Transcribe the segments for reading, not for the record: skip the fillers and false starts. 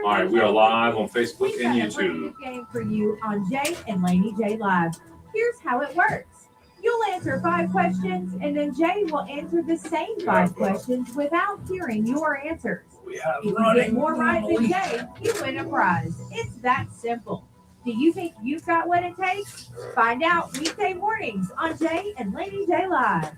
All right, we are live on Facebook and We've got a brand new YouTube. game for you on Jay and Laney J Live. Here's how it works. You'll answer 5 questions, and then Jay will answer the same 5 questions without hearing your answers. If you get more right than Jay, you win a prize. It's that simple. Do you think you've got what it takes? Find out weekday mornings on Jay and Laney J Live.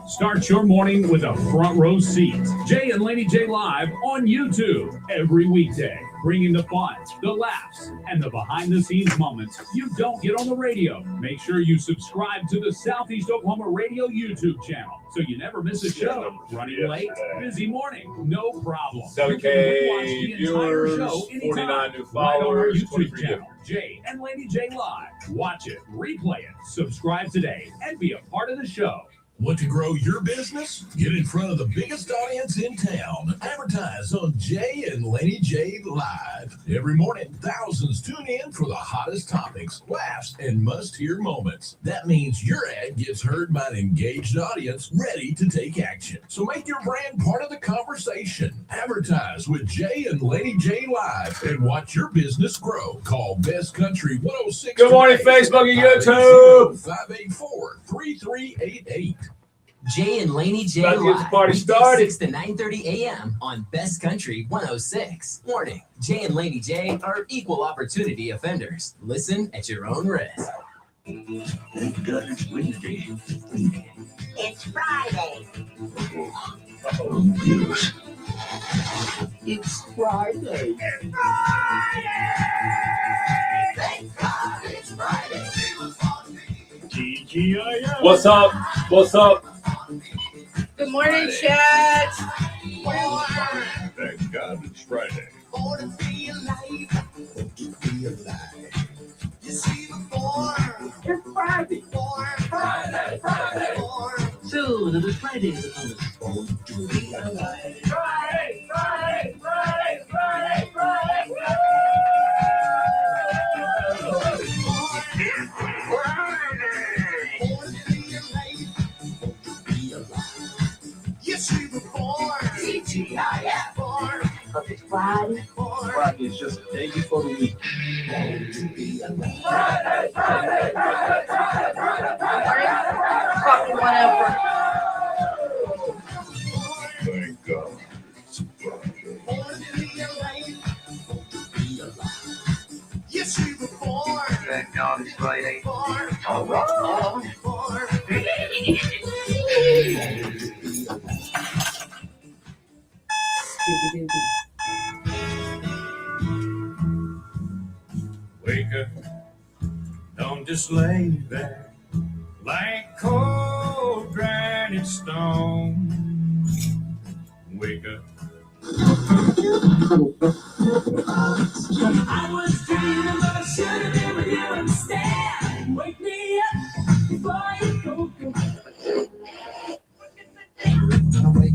Start your morning with a front row seat. Jay and Laney J Live on YouTube every weekday, bringing the fun, the laughs, and the behind-the-scenes moments you don't get on the radio. Make sure you subscribe to the Southeast Oklahoma Radio YouTube channel so you never miss a show. Running late, busy morning, no problem. 7K viewers, 49 new followers, 23 channel, Jay and Laney J Live. Watch it, replay it, subscribe today, and be a part of the show. Want to grow your business? Get in front of the biggest audience in town. Advertise on Jay and Laney J Live. Every morning, thousands tune in for the hottest topics, laughs, and must-hear moments. That means your ad gets heard by an engaged audience ready to take action. So make your brand part of the conversation. Advertise with Jay and Laney J Live and watch your business grow. Call Best Country 106. Good morning, Facebook and YouTube. 584-3388. Jay and Laney J About to get the party Live, started. 6 to 9:30 a.m. on Best Country 106. Warning, Jay and Laney J are equal opportunity offenders. Listen at your own risk. Thank God it's Wednesday. It's Friday. Oh, yes. It's Friday. It's Friday! Thank God it's Friday. TGIF. What's up? What's up? Good morning, chat. Thank God it's Friday. It's Friday. So, another Friday is upon us. It's Friday. Friday is just a day before the week. Coffee one over. Thank God it's Friday. Thank God it's Friday. All Wake up, don't just lay there like cold granite stone. Wake up. I was dreaming, but I should have been with you instead. Wake me up before you go.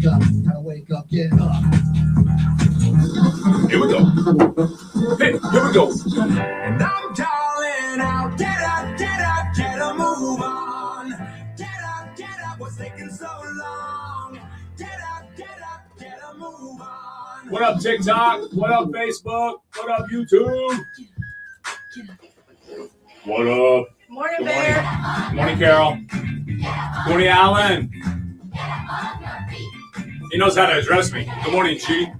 Gotta wake up, get up. Here we go. Hey, here we go. And I'm calling out, get up, get a move on. Get up, what's taking so long? Get up, get a move on. What up, TikTok? What up, Facebook? What up, YouTube? What up? Morning, Good Bear. morning. Good morning, Carol. Good morning, Alan. He knows how to address me. Good morning, Chi.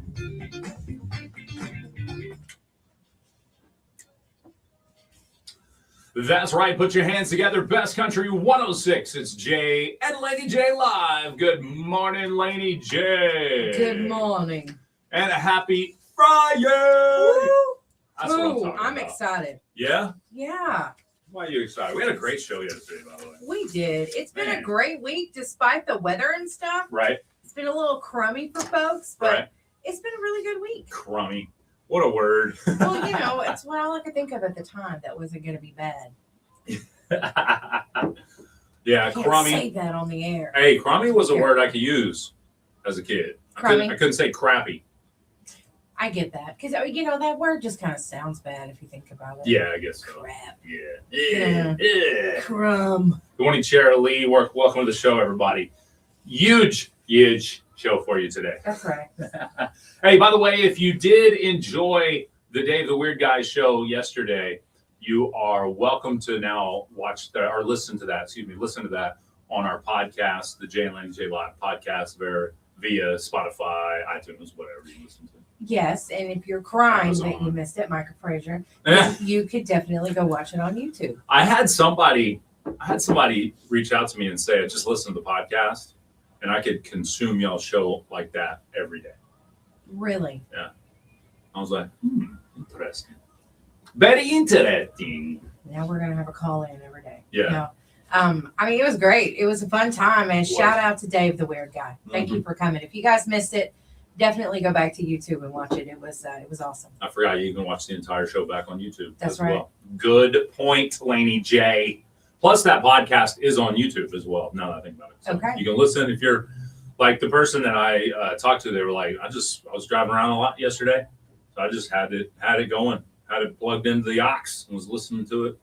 That's right. Put your hands together. Best Country 106. It's Jay and Laney J Live. Good morning, Laney J. Good morning. And a happy Friday. Woo! That's what I'm Ooh, talking I'm about. excited. Yeah? Yeah, Why are you excited? We had a great show yesterday, by the way. we did. It's been Man. a great week despite the weather and stuff. Right? It's been a little crummy for folks, but Right. it's been a really good week. Crummy. What a word. Well, you know, it's what all I could think of at the time that wasn't going to be bad. Yeah, I can't crummy. say that on the air. Hey, crummy was a Here. word I could use as a kid. Crummy? I couldn't say crappy. I get that because you know that word just kind of sounds bad if you think about it. Yeah, I guess so. Crap. Yeah. Crumb. Good morning, Chair Lee. Welcome to the show, everybody. Huge show for you today. That's right. Hey, by the way, if you did enjoy the Dave the Weird Guy show yesterday, you are welcome to now watch or listen to that. Listen to that on our podcast, the Jay and Laney J Live podcast, via Spotify, iTunes, whatever you listen to. Yes, and if you're crying Amazon. that you missed it, Michael Frazier, you could definitely go watch it on YouTube. I had somebody reach out to me and say, I just listened to the podcast and I could consume y'all's show like that every day. Really? Yeah. I was like, interesting. Very interesting. Now we're gonna have a call in every day. Yeah. No. I mean, it was great. It was a fun time, and shout out to Dave the Weird Guy. Thank you for coming. If you guys missed it, definitely go back to YouTube and watch it. It was awesome. I forgot you can watch the entire show back on YouTube. That's as right. Well. Good point, Laney J. Plus, that podcast is on YouTube as well. Now that I think about it, so Okay. you can listen if you're like the person that I talked to. They were like, I was driving around a lot yesterday, so I just had it going, had it plugged into the aux, and was listening to it.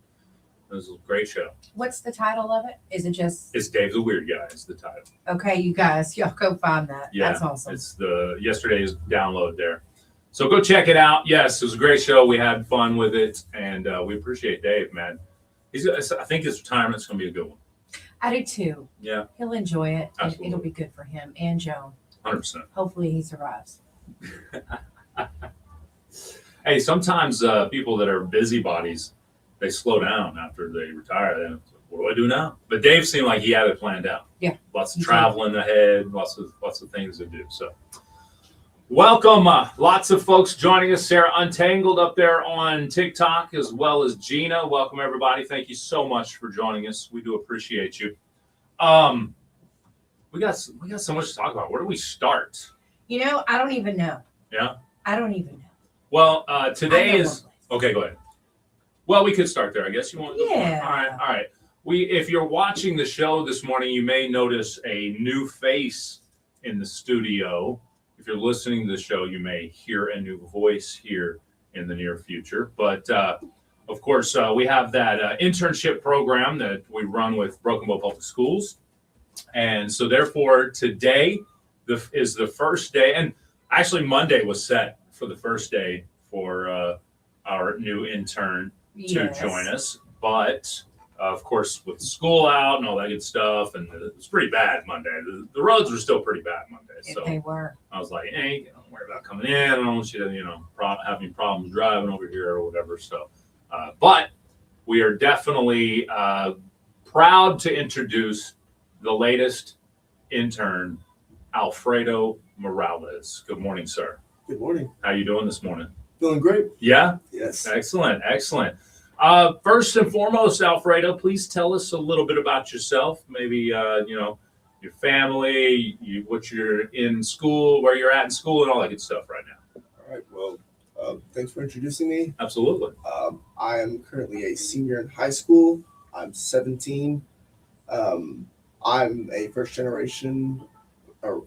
It was a great show. What's the title of it? Is it just It's Dave the Weird Guy is the title. okay? You guys, y'all go find that. Yeah, That's awesome. It's the yesterday's download there. So go check it out. Yes, it was a great show. We had fun with it, and we appreciate Dave, man. I think his retirement's going to be a good one. I do too. Yeah, He'll enjoy it. And Absolutely. it'll be good for him and Joan. 100%. Hopefully, he survives. Hey, sometimes people that are busybodies, they slow down after they retire. Then what do I do now? But Dave seemed like he had it planned out. Yeah. Lots of traveling ahead, lots of things to do. So welcome. Lots of folks joining us. Sarah Untangled up there on TikTok, as well as Gina. Welcome, everybody. Thank you so much for joining us. We do appreciate you. We got so much to talk about. Where do we start? You know, I don't even know. Yeah. I don't even know. Well, today I know is okay. Go ahead. Well, we could start there, I guess. You want? Yeah. All right. If you're watching the show this morning, you may notice a new face in the studio. If you're listening to the show, you may hear a new voice here in the near future. But of course, we have that internship program that we run with Broken Bow Public Schools, and so therefore today is the first day, and actually Monday was set for the first day for our new intern to join us. But of course, with school out and all that good stuff, and it was pretty bad Monday. The roads were still pretty bad Monday. So They were. I was like, hey, don't worry about coming in. I don't want you to, have any problems driving over here or whatever. So, but we are definitely proud to introduce the latest intern, Alfredo Morales. Good morning, sir. Good morning. How you doing this morning? Feeling great. Yeah? Yes. Excellent. First and foremost, Alfredo, please tell us a little bit about yourself. Maybe, your family, what you're in school, where you're at in school, and all that good stuff right now. All right. Well, thanks for introducing me. Absolutely. I am currently a senior in high school. I'm 17. I'm a first generation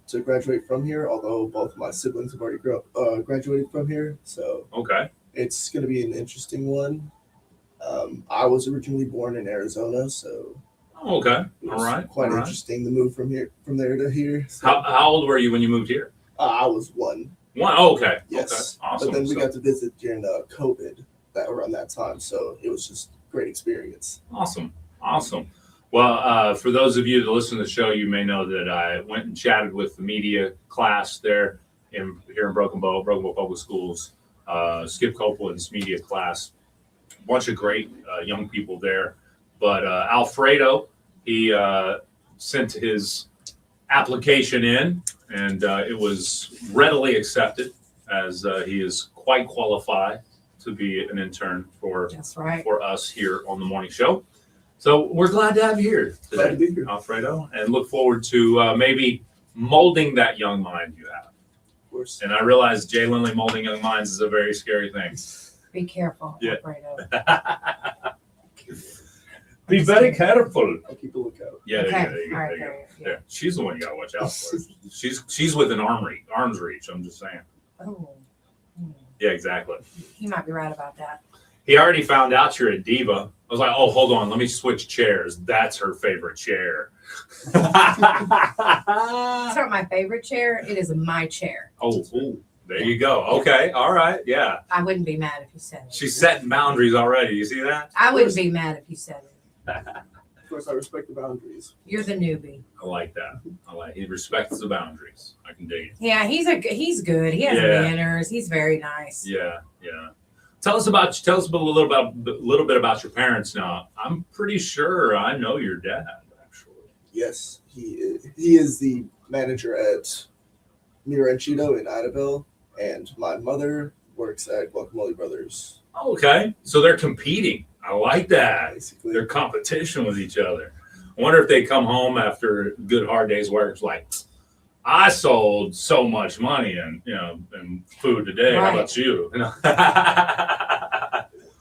to graduate from here, although both of my siblings have already graduated from here. So okay, it's going to be an interesting one. I was originally born in Arizona, so okay, it all was right, quite all right. interesting to move from there to here. So, How old were you when you moved here? I was one. Oh, okay. Yes. Okay. Awesome. But then we So- got to visit during COVID around that time, so it was just a great experience. Awesome. Well, for those of you that listen to the show, you may know that I went and chatted with the media class there here in Broken Bow Public Schools, Skip Copeland's media class. A bunch of great young people there. But Alfredo, he sent his application in, and it was readily accepted, as he is quite qualified to be an intern for us here on the morning show. So we're glad to have you here today, Glad to be here. Alfredo, and look forward to maybe molding that young mind you have. Of course. And I realize Jay Lindley molding young minds is a very scary thing. Be careful, Yeah. Alfredo. Be very careful. I'll keep a lookout. Yeah, Okay. there you go. All right, There you go. there you go. Yeah, she's the one you gotta watch out for. She's within arm's reach. I'm just saying. Oh, Yeah, exactly. you might be right about that. He already found out you're a diva. I was like, oh, hold on, let me switch chairs. That's her favorite chair. That's what my favorite chair. It is my chair. Oh, ooh, there you go. Okay, all right, yeah. I wouldn't be mad if you said it. She's setting boundaries already. You see that? I wouldn't be mad if you said it. Of course, I respect the boundaries. You're the newbie. I like that. He respects the boundaries. I can dig it. Yeah, he's good. He has Yeah. manners. He's very nice. Yeah, yeah. Tell us a little bit about your parents now. I'm pretty sure I know your dad, actually. Yes, he is the manager at Mi Ranchito in Idabel, and my mother works at Guacamole Brothers. Okay, so they're competing. I like that. Basically, They're competition with each other. I wonder if they come home after a good hard day's work. It's like, I sold so much money and food today. How Right. about you?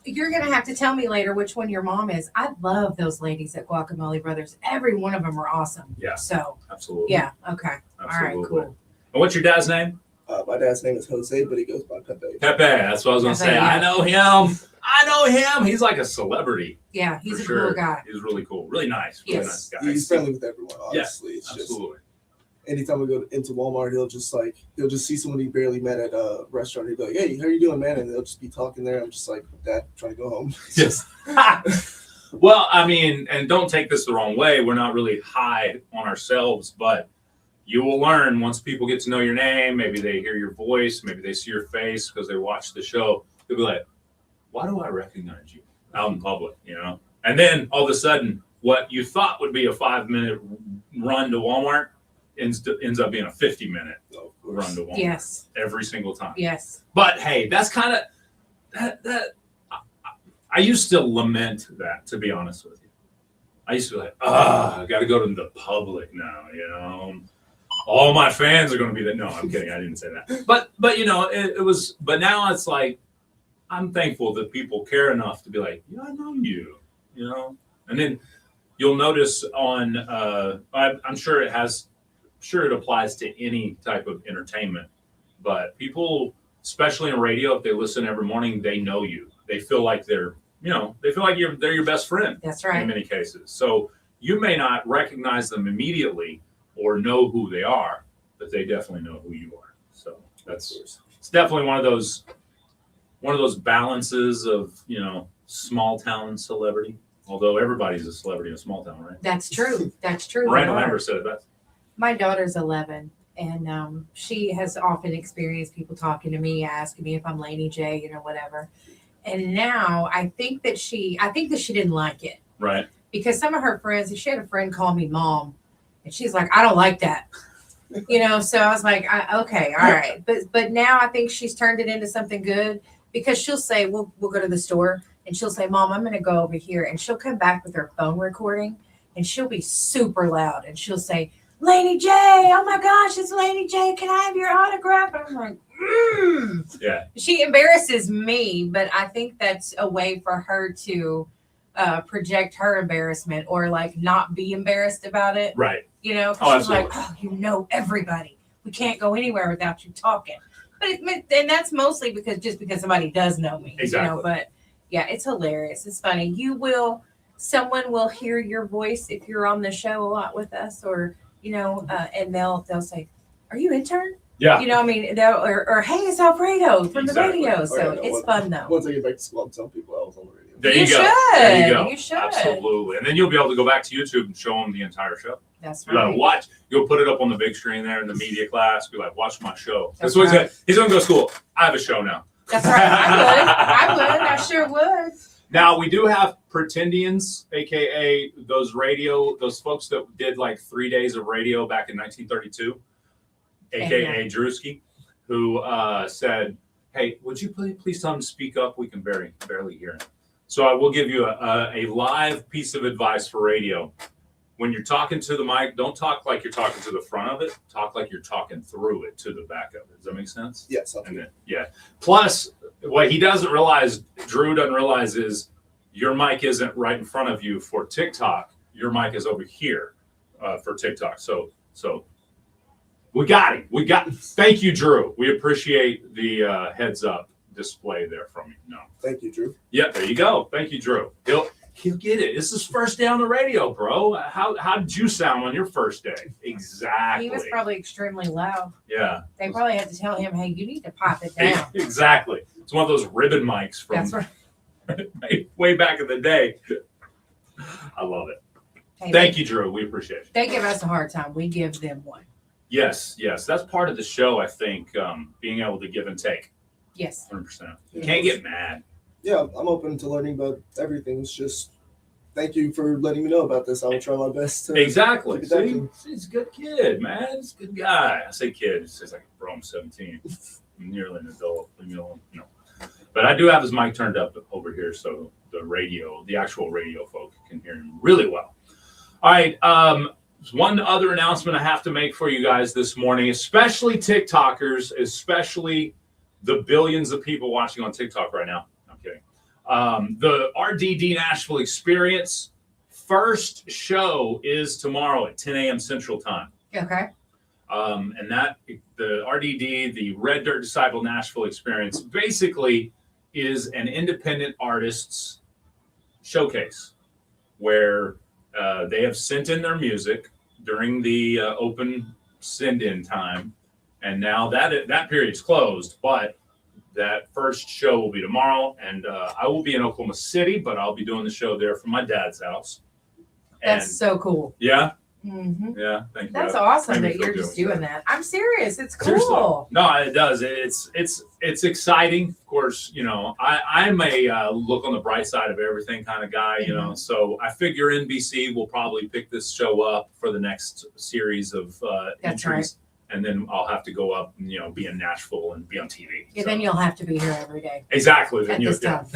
You're gonna have to tell me later which one your mom is. I love those ladies at Guacamole Brothers. Every one of them are awesome. Yeah. So Absolutely. yeah. Okay. All Absolutely. right. Cool. And what's your dad's name? my dad's name is Jose, but he goes by Pepe. Pepe. That's what I was going to Pepe, say. yeah. I know him. I know him. He's like a celebrity. Yeah, he's for a sure. cool guy. He's really cool. Really nice. Really Yes. nice guy. He's friendly with everyone, honestly. Yes, It's just absolutely. anytime we go into Walmart, he'll just see someone he barely met at a restaurant. He'll be like, "Hey, how you doing, man?" And they'll just be talking there. I'm just like, "Dad, trying to go home." Yes. Well, I mean, and don't take this the wrong way. We're not really high on ourselves, but you will learn once people get to know your name. Maybe they hear your voice. Maybe they see your face because they watch the show. They'll be like, "Why do I recognize you out in public?" You know. And then all of a sudden, what you thought would be a 5-minute run to Walmart ends up being a 50-minute run to Walmart. Yes. Every single time. Yes. But hey, that's kind of that. I used to lament that, to be honest with you. I used to be like, I got to go to the public now. You know, all my fans are going to be there. No, I'm kidding. I didn't say that. But you know, it was. But now it's like, I'm thankful that people care enough to be like, yeah, I know you. You know, and then you'll notice on. I'm sure it has. Sure, it applies to any type of entertainment, but people, especially in radio, if they listen every morning, they know you. They feel like they're your best friend. That's right. In many cases. So you may not recognize them immediately or know who they are, but they definitely know who you are. So it's definitely one of those balances of, you know, small town celebrity. Although everybody's a celebrity in a small town, right? That's true. That's true. Miranda Lambert said it best. My daughter's 11, and she has often experienced people talking to me, asking me if I'm Laney J, you know, whatever. And now I think that she didn't like it. Right. Because some of her friends, she had a friend call me mom, and she's like, I don't like that. You know, so I was like, okay, all right. But now I think she's turned it into something good, because she'll say, we'll go to the store, and she'll say, Mom, I'm going to go over here. And she'll come back with her phone recording, and she'll be super loud. And she'll say, Laney J, oh my gosh, it's Laney J. Can I have your autograph? And I'm like, Yeah. She embarrasses me, but I think that's a way for her to project her embarrassment, or like not be embarrassed about it. Right. You know, Oh, she's like, oh, you know everybody. We can't go anywhere without you talking. And that's mostly because somebody does know me. Exactly. You know, but yeah, it's hilarious. It's funny. Someone will hear your voice if you're on the show a lot with us, or you know, and they'll say, "Are you intern?" Yeah. You know, I mean, or hey, it's Alfredo from Exactly. the radio. So Oh, yeah, no, it's fun though. Once I get back to school, I'm telling people I was on the radio. There You you go. should. There you go. You should. Absolutely. And then you'll be able to go back to YouTube and show them the entire show. That's You gotta right. watch. You'll put it up on the big screen there in the media class. Be like, watch my show. That's That's what right. he's gonna go to school. I have a show now. That's right. I would. I sure would. Now we do have pretendians, aka those folks that did like 3 days of radio back in 1932, aka Drewski, who said, "Hey, would you please tell him to speak up? We can barely hear him." So I will give you a live piece of advice for radio. When you're talking to the mic, don't talk like you're talking to the front of it. Talk like you're talking through it to the back of it. Does that make sense? Yes. And then, yeah. Plus, what he doesn't realize, Drew doesn't realize, is your mic isn't right in front of you for TikTok. Your mic is over here for TikTok. So we got him. Thank you, Drew. We appreciate the heads up display there from you. No. Thank you, Drew. Yeah, there you go. Thank you, Drew. He'll get it. This is his first day on the radio, bro. How did you sound on your first day? Exactly. He was probably extremely loud. Yeah. They probably had to tell him, hey, you need to pop it down. Exactly. It's one of those ribbon mics from That's right. way back in the day. I love it. Hey, Thank you, Drew. We appreciate it. They give us a hard time. We give them one. Yes. That's part of the show, I think, being able to give and take. Yes. 100%. You can't get mad. Yeah, I'm open to learning about everything. It's just thank you for letting me know about this. I will try my best to Exactly. keep it active. See, he's a good kid, man. He's a good guy. I say kid. It's just like, bro, I'm 17. I'm nearly an adult. Leave me alone. No. But I do have his mic turned up over here so the actual radio folk can hear him really well. All right. One other announcement I have to make for you guys this morning, especially TikTokers, especially the billions of people watching on TikTok right now. I'm kidding. The RDD Nashville Experience first show is tomorrow at 10 a.m. Central Time. Okay. And that the RDD, the Red Dirt Disciple Nashville Experience, basically is an independent artists showcase where they have sent in their music during the open send-in time, and now that period's closed. But that first show will be tomorrow, and I will be in Oklahoma City, but I'll be doing the show there from my dad's house. That's so cool. Yeah. Mm-hmm. Yeah, thank you. That's awesome that you're just doing that. I'm serious. It's cool. Seriously. No, it does. It's exciting. Of course, I'm a look on the bright side of everything kind of guy, So I figure NBC will probably pick this show up for the next series of That's entries. right. And then I'll have to go up and, be in Nashville and be on TV. Yeah, so. then you'll have to be here every day. Exactly. At Then this time.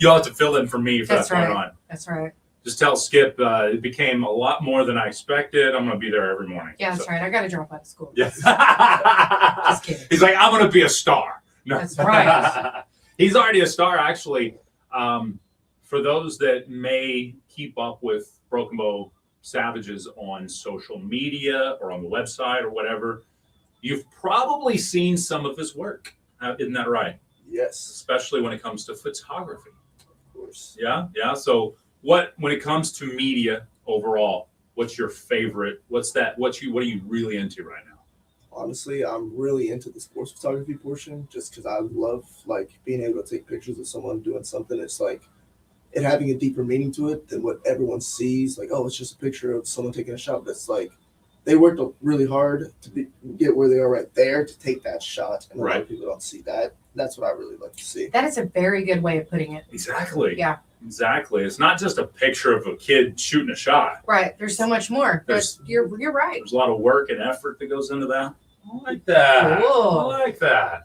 You'll have to fill in for me if that's right. going on. That's right. Just tell Skip it became a lot more than I expected. I'm going to be there every morning. Yeah, that's right. I got to drop out of school. Yeah. Just kidding. He's like, I'm going to be a star. No. That's right. He's already a star, actually. For those that may keep up with Broken Bow Savages on social media or on the website or whatever, you've probably seen some of his work. Isn't that right? Yes. Especially when it comes to photography. Of course. Yeah. So when it comes to media overall, what's your favorite? What are you really into right now? Honestly, I'm really into the sports photography portion just because I love being able to take pictures of someone doing something. It's it having a deeper meaning to it than what everyone sees. It's just a picture of someone taking a shot. But it's they worked really hard to get where they are right there to take that shot. And a lot of people don't see that. That's what I really like to see. That is a very good way of putting it. Exactly. Yeah. Exactly. It's not just a picture of a kid shooting a shot. Right. There's so much more. You're right. There's a lot of work and effort that goes into that. I like that. Cool. I like that.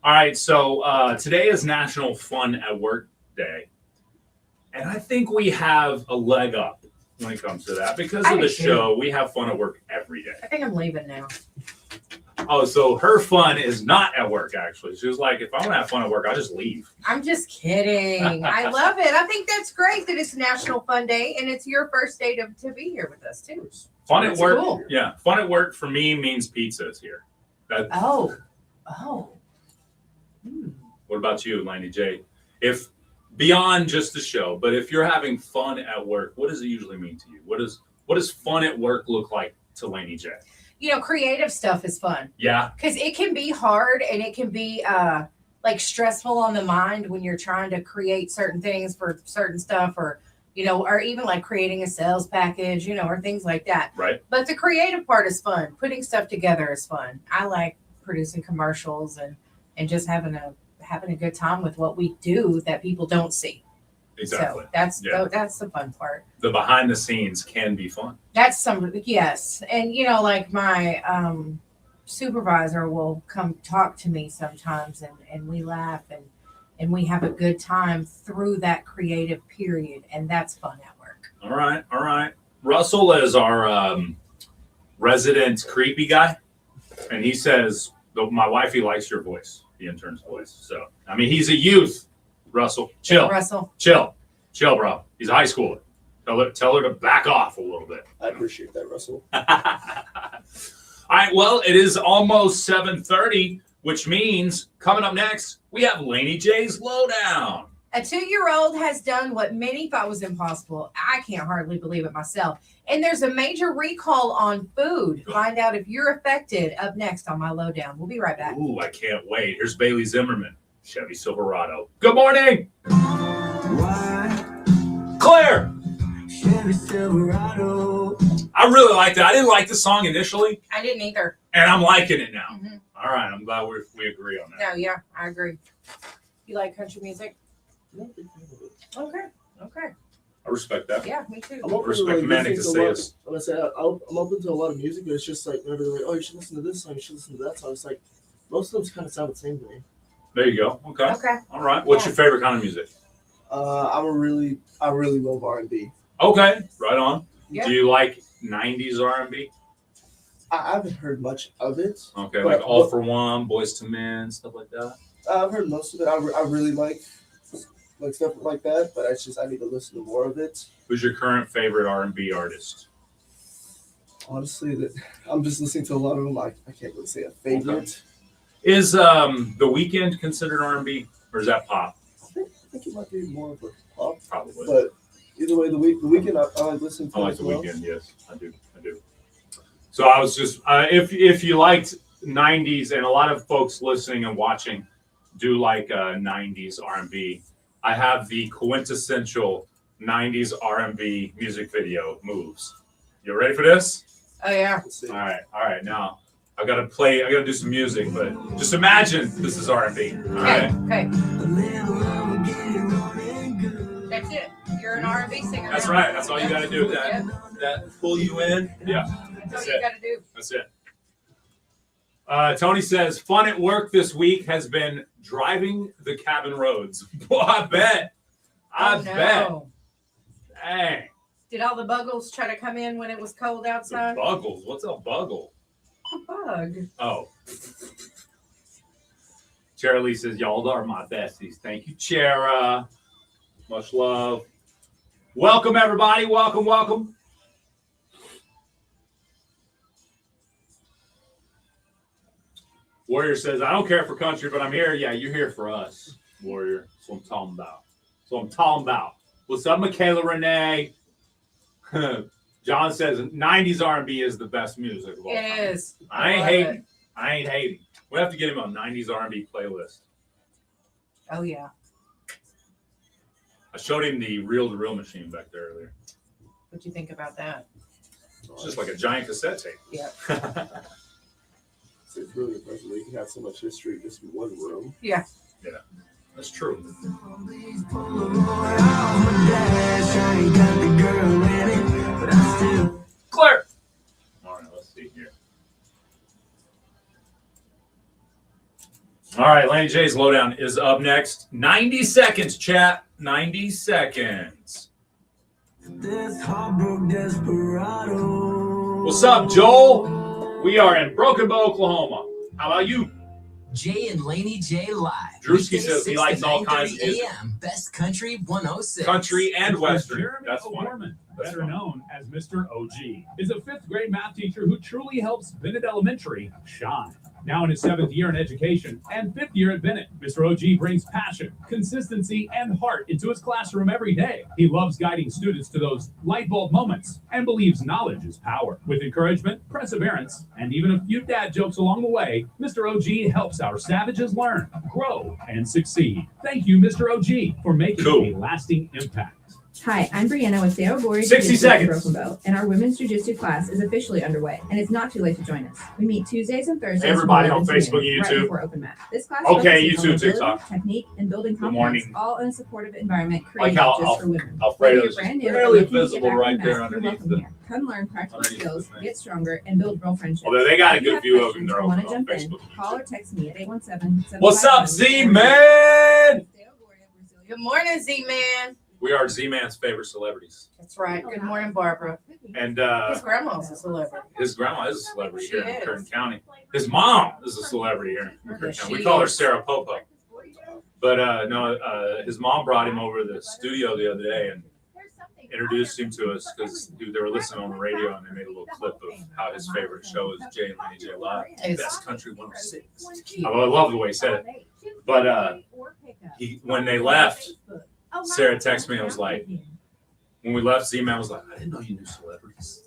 All right. So today is National Fun at Work Day. And I think we have a leg up when it comes to that. Because of the show, we have fun at work every day. I think I'm leaving now. Oh, so her fun is not at work, actually. She was like, if I want to have fun at work, I'll just leave. I'm just kidding. I love it. I think that's great that it's National Fun Day and it's your first day to be here with us, too. Fun at work. Cool. Yeah. Fun at work for me means pizzas here. Oh. What about you, Laney J? If beyond just the show, but if you're having fun at work, what does it usually mean to you? What does fun at work look like to Laney J? Creative stuff is fun. Yeah. Because it can be hard and it can be stressful on the mind when you're trying to create certain things for certain stuff or even creating a sales package, or things like that. Right. But the creative part is fun. Putting stuff together is fun. I like producing commercials and just having a good time with what we do that people don't see. Exactly. So that's the fun part. The behind the scenes can be fun. That's yes. And my supervisor will come talk to me sometimes and we laugh and we have a good time through that creative period, and that's fun at work. All right. Russell is our resident creepy guy, and he says, my wifey likes your voice, the intern's voice. So, he's a youth, Russell. Chill. Yeah, Russell. Chill, bro. He's a high schooler. Tell her to back off a little bit. I appreciate that, Russell. All right, well, it is almost 7:30, which means coming up next, we have Laney J's Lowdown. A 2-year-old has done what many thought was impossible. I can't hardly believe it myself. And there's a major recall on food. Find out if you're affected up next on My Lowdown. We'll be right back. Ooh, I can't wait. Here's Bailey Zimmerman, Chevy Silverado. Good morning. Claire. Chevy Silverado. I really liked it. I didn't like the song initially, I didn't either. and I'm liking it now. Mhm. All right, I'm glad we agree on that. No, yeah, I agree. You like country music? Okay. Okay. I respect that. Yeah, me too. I'm open Respect to, like, Manic to listening say a lot- this. I'm gonna say I'm open to a lot of music, but it's just like whenever they're like, "Oh, you should listen to this song, you should listen to that song." It's like most of them kind of sound the same to me. There you go. Okay. Okay. All right. What's your favorite kind of music? I really love R&B. Okay. Right on. Yeah. Do you like 90s R&B? I haven't heard much of it. Okay, But like All for One, Boys to Men, stuff like that. I've heard most of it. I really like stuff like that, but I need to listen to more of it. Who's your current favorite R&B artist? Honestly, I'm just listening to a lot of them. I can't really say a favorite. Okay. Is The Weeknd considered R&B, or is that pop? I think it might be more of a pop, Probably. but either way, the Weeknd I like listening to I like as The well. Weeknd. Yes, I do. So I was just if you liked 90s, and a lot of folks listening and watching do like 90s R&B, I have the quintessential 90s R&B music video moves. You ready for this? Oh, yeah. Let's see. All right. Now I gotta do some music, but just imagine this is R&B. All right. Okay. That's it. You're an R&B singer. That's now. right. That's all you gotta do. Yep. That pull you in. Yeah. That's all you got to do. That's it. Tony says, fun at work this week has been driving the cabin roads. Well, I bet. Oh, no. Dang. Did all the buggles try to come in when it was cold outside? Buggles. What's a buggle? A bug. Oh. Chara Lee says, y'all are my besties. Thank you, Chara. Much love. Welcome, everybody. Welcome. Warrior says, I don't care for country, but I'm here. Yeah, you're here for us, Warrior. That's what I'm talking about. What's up, Michaela Renee? John says 90s R&B is the best music of all time. It is. I ain't love hating. it. We have to get him on 90s R&B playlist. Oh, yeah. I showed him the reel-to-reel machine back there earlier. What'd you think about that? It's just like a giant cassette tape. Yeah. It's really impressive that you can have so much history just in one room. Yeah. That's true. Claire. All right, let's see here. All right, Laney J's Lowdown is up next. 90 seconds, chat. 90 seconds. What's up, Joel? We are in Broken Bow, Oklahoma. How about you? Jay and Laney J live. Drewski Weekdays, says he 6 likes to all kinds of 9:30 music. a.m. Best Country 106. Country and Western. Jeremy That's fine. O'Gorman, That's better fine. known as Mr. OG, is a fifth grade math teacher who truly helps Bennett Elementary shine. Now in his 7th year in education and 5th year at Bennett, Mr. OG brings passion, consistency, and heart into his classroom every day. He loves guiding students to those light bulb moments and believes knowledge is power. With encouragement, perseverance, and even a few dad jokes along the way, Mr. OG helps our savages learn, grow, and succeed. Thank you, Mr. OG, for making Cool. a lasting impact. Hi, I'm Brianna with Dale Gorey 60 Jiu-Jitsu seconds. Broken Bow, and our women's jiu-jitsu class is officially underway, and it's not too late to join us. We meet Tuesdays and Thursdays. from Everybody 11 on to Facebook noon, and right YouTube. before open mat. This class Okay, focuses on YouTube, mobility, TikTok. technique, and building Good confidence, morning. all in a supportive environment Like created how just for women. Alfredo's Whether you're just brand new or barely looking to get visible back on right the there mat, you're underneath welcome the- here. Come learn practical underneath skills, the thing. get stronger, and build real friendships. Although they got a If you good have view of him, questions they're or want open to on jump in, Facebook and call or YouTube. text me at 817-751. What's up, Z-Man? Good morning, Z-Man. We are Z-Man's favorite celebrities. That's right. Good morning, Barbara. And His grandma's a celebrity. his grandma is a celebrity She here in is. Kern County. His mom is a celebrity here in Kern Yes, County. We she call her is. Sarah Popo. But no, his mom brought him over to the studio the other day, and introduced him to us because they were listening on the radio and they made a little clip of how his favorite show is Jay and Laney J Live, Best Country 106. I love the way he said it. But when they left, Sarah texted me and was like, when we left, Z-Man was like, I didn't know you knew celebrities.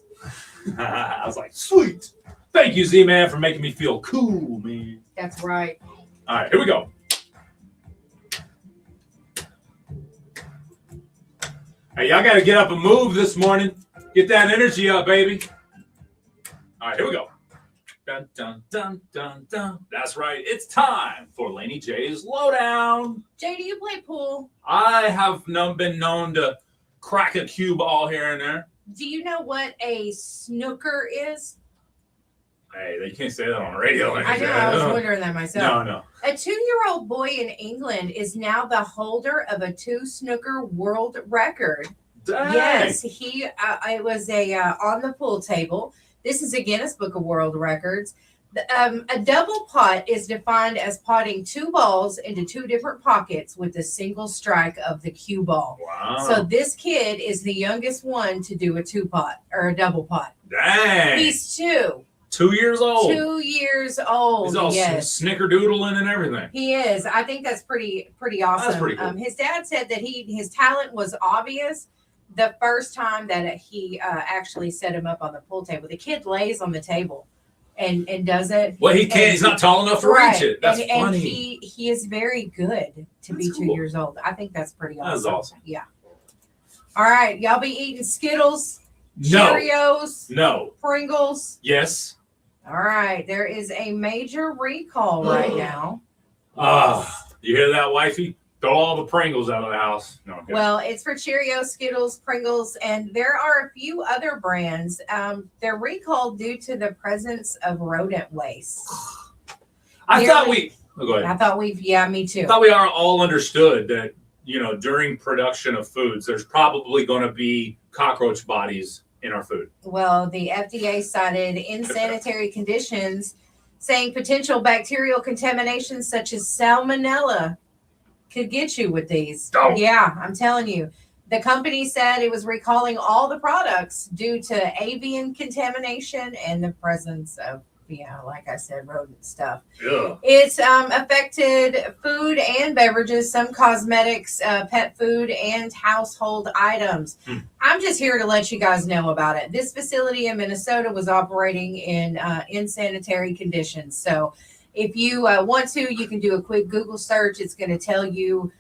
I was like, sweet. Thank you, Z-Man, for making me feel cool, man. That's right. All right, here we go. Hey, y'all got to get up and move this morning. Get that energy up, baby. All right, here we go. Dun, dun, dun, dun, dun. That's right. It's time for Laney J's Lowdown. Jay, do you play pool? I have been known to crack a cue ball here and there. Do you know what a snooker is? Hey, they can't say that on the radio. I know. I was wondering that myself. No. A 2-year-old boy in England is now the holder of a 2-snooker world record. Dang. Yes, it was on the pool table. This is a Guinness Book of World Records. A double pot is defined as potting 2 balls into 2 different pockets with a single strike of the cue ball. Wow. So this kid is the youngest one to do a 2-pot or a double pot. Dang. He's 2. 2 years old. 2 years old. He's all snickerdoodling and everything. He is. I think that's pretty awesome. That's pretty cool. His dad said that his talent was obvious the first time that he actually set him up on the pool table. The kid lays on the table and does it. Well, he can't. He's not tall enough to reach it. That's funny. And he is very good to be 2 years old. I think that's pretty awesome. That's awesome. Yeah. All right. Y'all be eating Skittles, No. Cheerios, No. Pringles. Yes. All right. There is a major recall right now. You hear that, wifey? Throw all the Pringles out of the house. No, okay. Well, it's for Cheerios, Skittles, Pringles, and there are a few other brands. They're recalled due to the presence of rodent waste. I thought we. Oh, go ahead. I thought me too. I thought we are all understood that during production of foods, there's probably going to be cockroach bodies in our food. Well, the FDA cited insanitary conditions, saying potential bacterial contamination such as salmonella could get you with these. Oh. Yeah, I'm telling you. The company said it was recalling all the products due to avian contamination and the presence of, like I said, rodent stuff. Yeah. It's affected food and beverages, some cosmetics, pet food, and household items. I'm just here to let you guys know about it. This facility in Minnesota was operating in insanitary conditions. So if you want to, you can do a quick Google search. It's going to tell you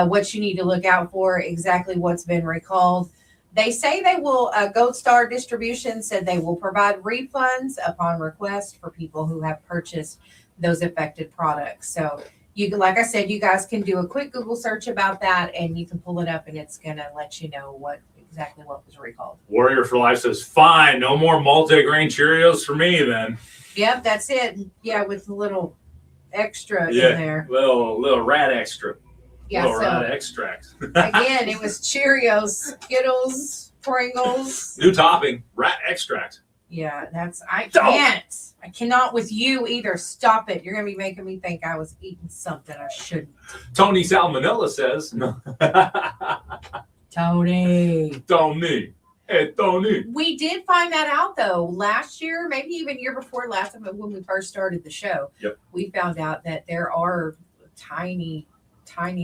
what you need to look out for, exactly what's been recalled. They say they will, Gold Star Distribution said they will provide refunds upon request for people who have purchased those affected products. So like I said, you guys can do a quick Google search about that and you can pull it up and it's going to let you know exactly what was recalled. Warrior for Life says, fine, no more multi-grain Cheerios for me then. Yep, that's it. Yeah, with a little extra in there. Little rat extra. Yeah, little rat extract. Again, it was Cheerios, Skittles, Pringles. New topping, rat extract. Yeah, I cannot with you either. Stop it. You're going to be making me think I was eating something I shouldn't. Tony Salmonella says. No. Tony. Hey, Tony. We did find that out, though, last year, maybe even year before last, when we first started the show. Yep. We found out that there are tiny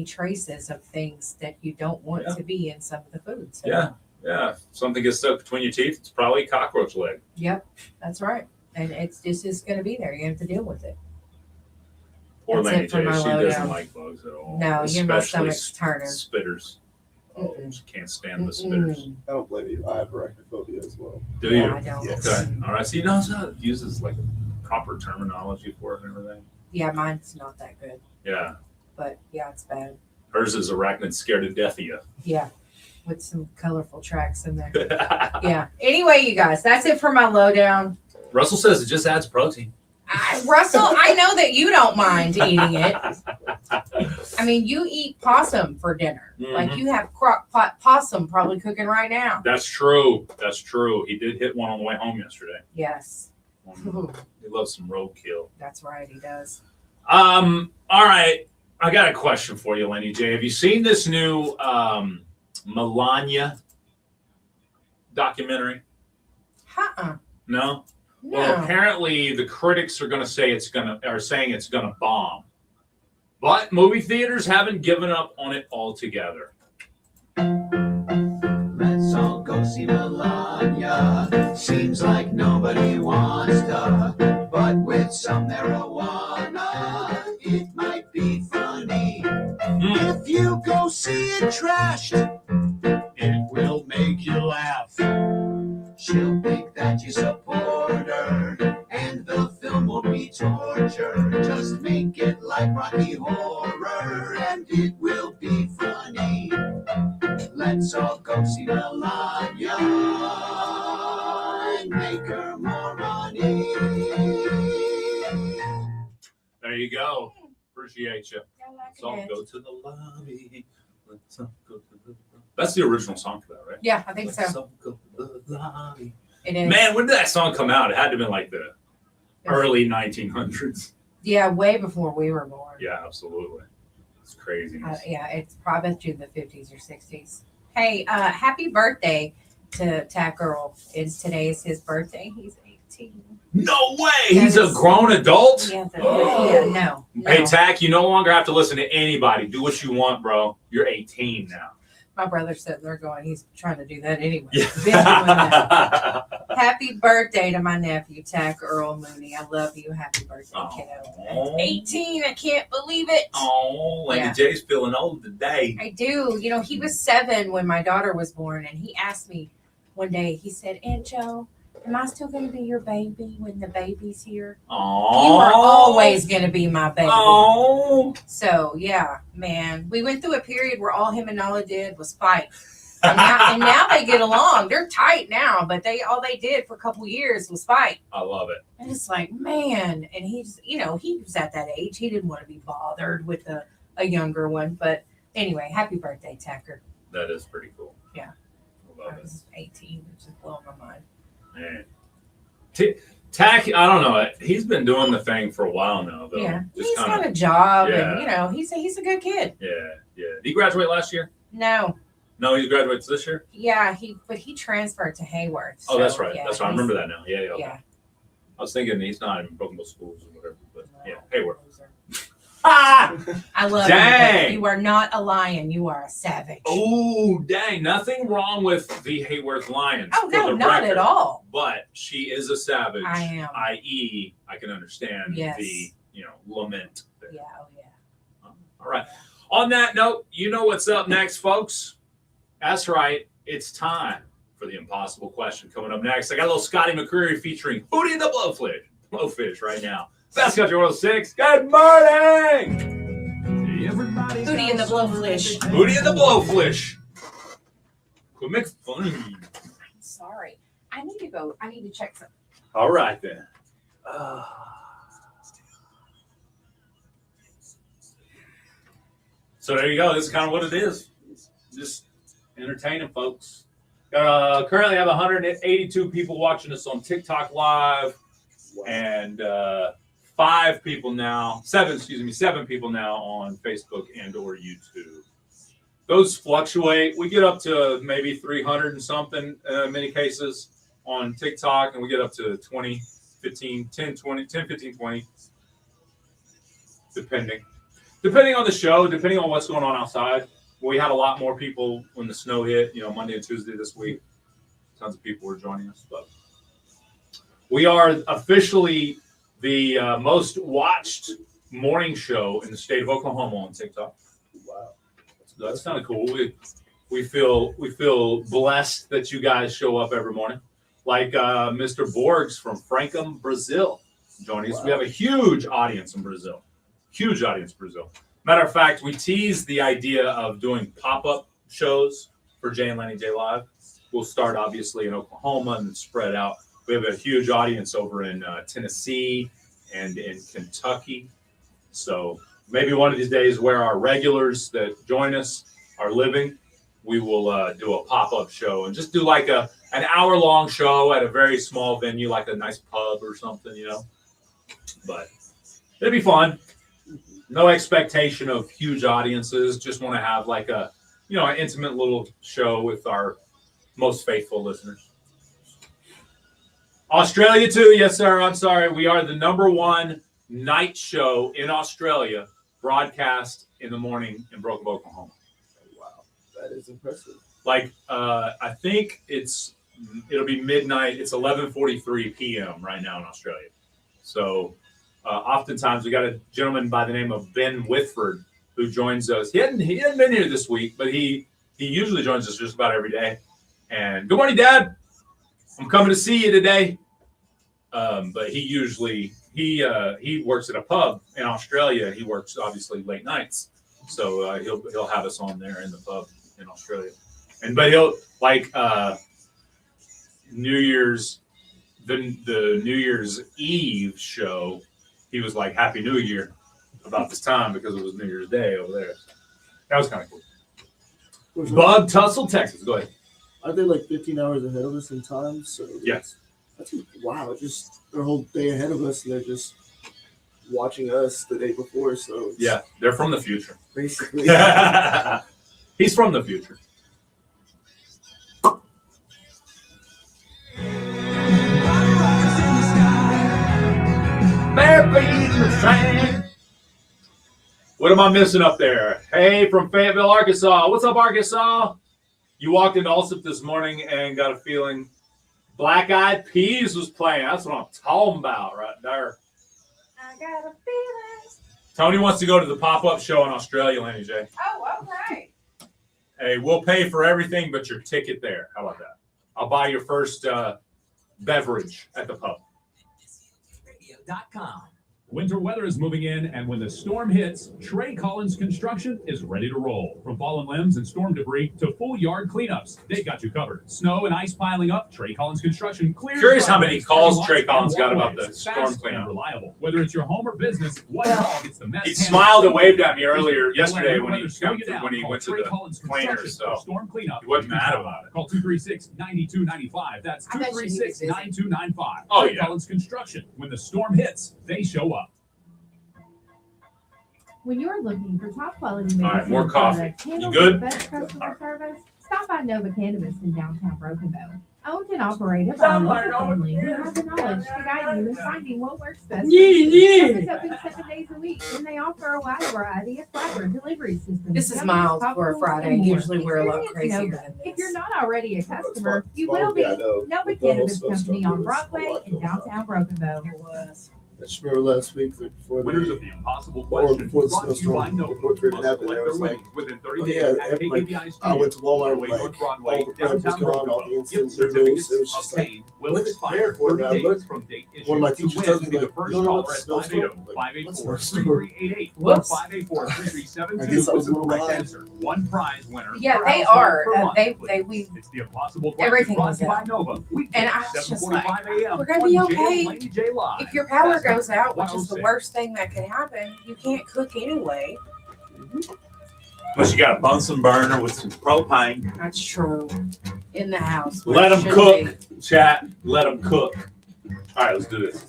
traces of things that you don't want to be in some of the foods. So. Yeah. If something gets stuck between your teeth, it's probably a cockroach leg. Yep, that's right. And it's just going to be there. You have to deal with it. Poor Laney J, she doesn't like bugs at all. No, my stomach's turning. Spitters. Oh, she can't stand the spitters. I don't blame you. I have arachnophobia as well. Do you? I don't. Yes. Okay. All right. So you know how it uses like proper terminology for it and everything? Yeah, mine's not that good. Yeah. But yeah, it's bad. Hers is arachnid scared to death of you. Yeah. With some colorful tracks in there. Yeah. Anyway, you guys, that's it for my lowdown. Russell says it just adds protein. Russell, I know that you don't mind eating it. I mean, you eat possum for dinner. Mm-hmm. Like you have crock pot possum probably cooking right now. That's true. He did hit one on the way home yesterday. Yes. He loves some roadkill. That's right, he does. All right. I got a question for you, Laney J. Have you seen this new Melania documentary? Uh-uh. No. No. Well, apparently the critics are saying it's gonna bomb, but movie theaters haven't given up on it altogether. Let's all go see Melania. Seems like nobody wants to, but with some marijuana, it might be funny. If you go see it trashed, it will make you laugh. She'll think that you support her, and the film will be torture. Just make it like Rocky Horror, and it will be funny. Let's all go see Melania and make her more money. There you go. Appreciate you. Let's all it. go to the lobby. Let's all go to the lobby. That's the original song for that, right? Yeah, I think Let's so. all go to the lobby. It is. Man, when did that song come out? It had to have been like the early 1900s. Yeah, way before we were born. Yeah, absolutely. It's craziness. Yeah, it's probably in the 50s or 60s. Hey, happy birthday to Tack Earl. Today is his birthday. He's 18. No way! He's a grown adult? Yeah, no. Hey, Tack, you no longer have to listen to anybody. Do what you want, bro. You're 18 now. My brother's sitting there going, he's trying to do that anyway. Yeah. He's been doing that. Happy birthday to my nephew, Tack Earl Mooney. I love you. Happy birthday, kiddo. 18. I can't believe it. Oh, Laney J's feeling old today. I do. You know, he was 7 when my daughter was born, and he asked me one day, he said, Aunt Joe, am I still going to be your baby when the baby's here? Oh, you are always going to be my baby. Oh, so yeah, man, we went through a period where all him and Nala did was fight, and now they get along. They're tight now, but all they did for a couple years was fight. I love it. And it's like, man, and he's, he was at that age. He didn't want to be bothered with a younger one. But anyway, happy birthday, Tacker. That is pretty cool. Yeah, I love I it. was 18, which is blowing my mind. Man. Tack, I don't know. He's been doing the thing for a while now, though. Yeah, Just he's kinda, got a job, yeah. and he's a good kid. Yeah. Did he graduate last year? No, He graduates this year? yeah, he transferred to Hayworth. Oh, that's right. Yeah, That's right. I remember that now. Yeah, okay. Yeah. I was thinking he's not in broken both schools or whatever, but yeah. Hayward. I love Dang. you. You are not a lion. You are a savage. Oh, dang. Nothing wrong with the Hayworth Lions. Oh, for no, the not record, at all. But she is a savage. I am. I.e., I can understand Yes. the, lament. There. Yeah, oh yeah. All right. On that note, you know what's up next, folks. That's right. It's time for the impossible question. Coming up next, I got a little Scotty McCreery featuring Hootie the Blowfish right now. Best Country 106. Good morning. Hootie and the Blowfish. Hootie and the Blowfish. Quit making fun of me. I'm sorry. I need to go. I need to check something. All right, then. So there you go. This is kind of what it is. Just entertaining folks. Currently have 182 people watching us on TikTok Live, and 7 people now on Facebook and or YouTube. Those fluctuate. We get up to maybe 300 and something in many cases on TikTok, and we get up to 20, 15, 10, 20, 10, 15, 20, depending on the show, depending on what's going on outside. We had a lot more people when the snow hit, Monday and Tuesday this week. Tons of people were joining us, but we are officially the most watched morning show in the state of Oklahoma on TikTok. Wow, that's kind of cool. We feel blessed that you guys show up every morning, like Mr. Borgs from Frankham, Brazil, joining us. Wow. We have a huge audience in Brazil. Matter of fact, we teased the idea of doing pop-up shows for Jay and Laney J Live. We'll start obviously in Oklahoma and then spread out. We have a huge audience over in Tennessee and in Kentucky. So maybe one of these days where our regulars that join us are living, we will do a pop-up show and just do like an hour-long show at a very small venue, like a nice pub or something, But it'd be fun. No expectation of huge audiences. Just want to have like an intimate little show with our most faithful listeners. Australia too, yes, sir. I'm sorry. We are the #1 night show in Australia, broadcast in the morning in Broken Bow, Oklahoma. Wow, that is impressive. Like, I think it'll be midnight. It's 11:43 p.m. right now in Australia. So, oftentimes we got a gentleman by the name of Ben Whitford who joins us. He hadn't been here this week, but he usually joins us just about every day. And good morning, Dad. I'm coming to see you today. But he works at a pub in Australia. He works obviously late nights, so he'll have us on there in the pub in Australia. But he'll like New Year's, the New Year's Eve show. He was like Happy New Year about this time because it was New Year's Day over there. That was kind of cool. Bug Tussle, Texas. Go ahead. Are they like 15 hours ahead of us in time? So yes. That's wow. Just their whole day ahead of us, and they're just watching us the day before. So yeah, they're from the future. Basically, he's from the future. What am I missing up there? Hey, from Fayetteville, Arkansas. What's up, Arkansas? You walked into Allsup this morning and got a feeling Black Eyed Peas was playing. That's what I'm talking about right there. I got a feeling. Tony wants to go to the pop-up show in Australia, Laney J. Oh, okay. Hey, we'll pay for everything but your ticket there. How about that? I'll buy your first beverage at the pub. Radio.com. Winter weather is moving in, and when the storm hits, Trey Collins Construction is ready to roll. From fallen limbs and storm debris to full yard cleanups, they got you covered. Snow and ice piling up, Trey Collins Construction clears. Curious how many calls Trey Collins got about the storm cleanup. Reliable. Whether it's your home or business, one call gets the mess. He smiled and waved at me yesterday when he went to the cleaners, so storm cleanup. He wasn't mad about it. Call 236-9295. That's 236-9295. Oh, Trey Collins Construction. When the storm hits, they show up. When you're looking for top quality All right, more coffee. You good? good? Best customer service, stop by Nova Cannabis in downtown Broken Bow. Owned and operated by a local family who has the knowledge to guide you in finding what works best. It's open 7 days a week, and they offer a wide variety of flower delivery systems. This is mild for a Friday. Usually we're a lot crazier than this. If you're not already a customer, you will be. Nova Cannabis Company on Broadway in downtown Broken Bow. I just remember last week before Winners of the Impossible Question. before the snowstorm, before it happened, I was like, within 30 oh, days yeah, at like, ABI I went to Walmart, Broadway, like, North Broadway, all the prep was downtown gone, all the Broken Bow. instant Gift noodles. It was certificates just like, obtained will what is expire there for? 30 And I days looked, from date issued. one of my To teachers win, tells me, be the like, first you don't know caller what at snowstorm? 584-3388 or Whoops. 584-3372 I guess I was with the a little correct behind. answer. One prize winner. Yeah, per they household are. per month. We It's the Impossible Question everything brought was to you by out. Nova. And I was just like, 7:45 a.m. we're gonna be on Jay okay. and Laney J Live. If your power Best goes out, which is the 106. worst thing that could happen, you can't cook anyway. Unless you got a Bunsen burner with some propane. That's true. In the house. Let them Should cook, chat. Let them cook. All right, let's do this.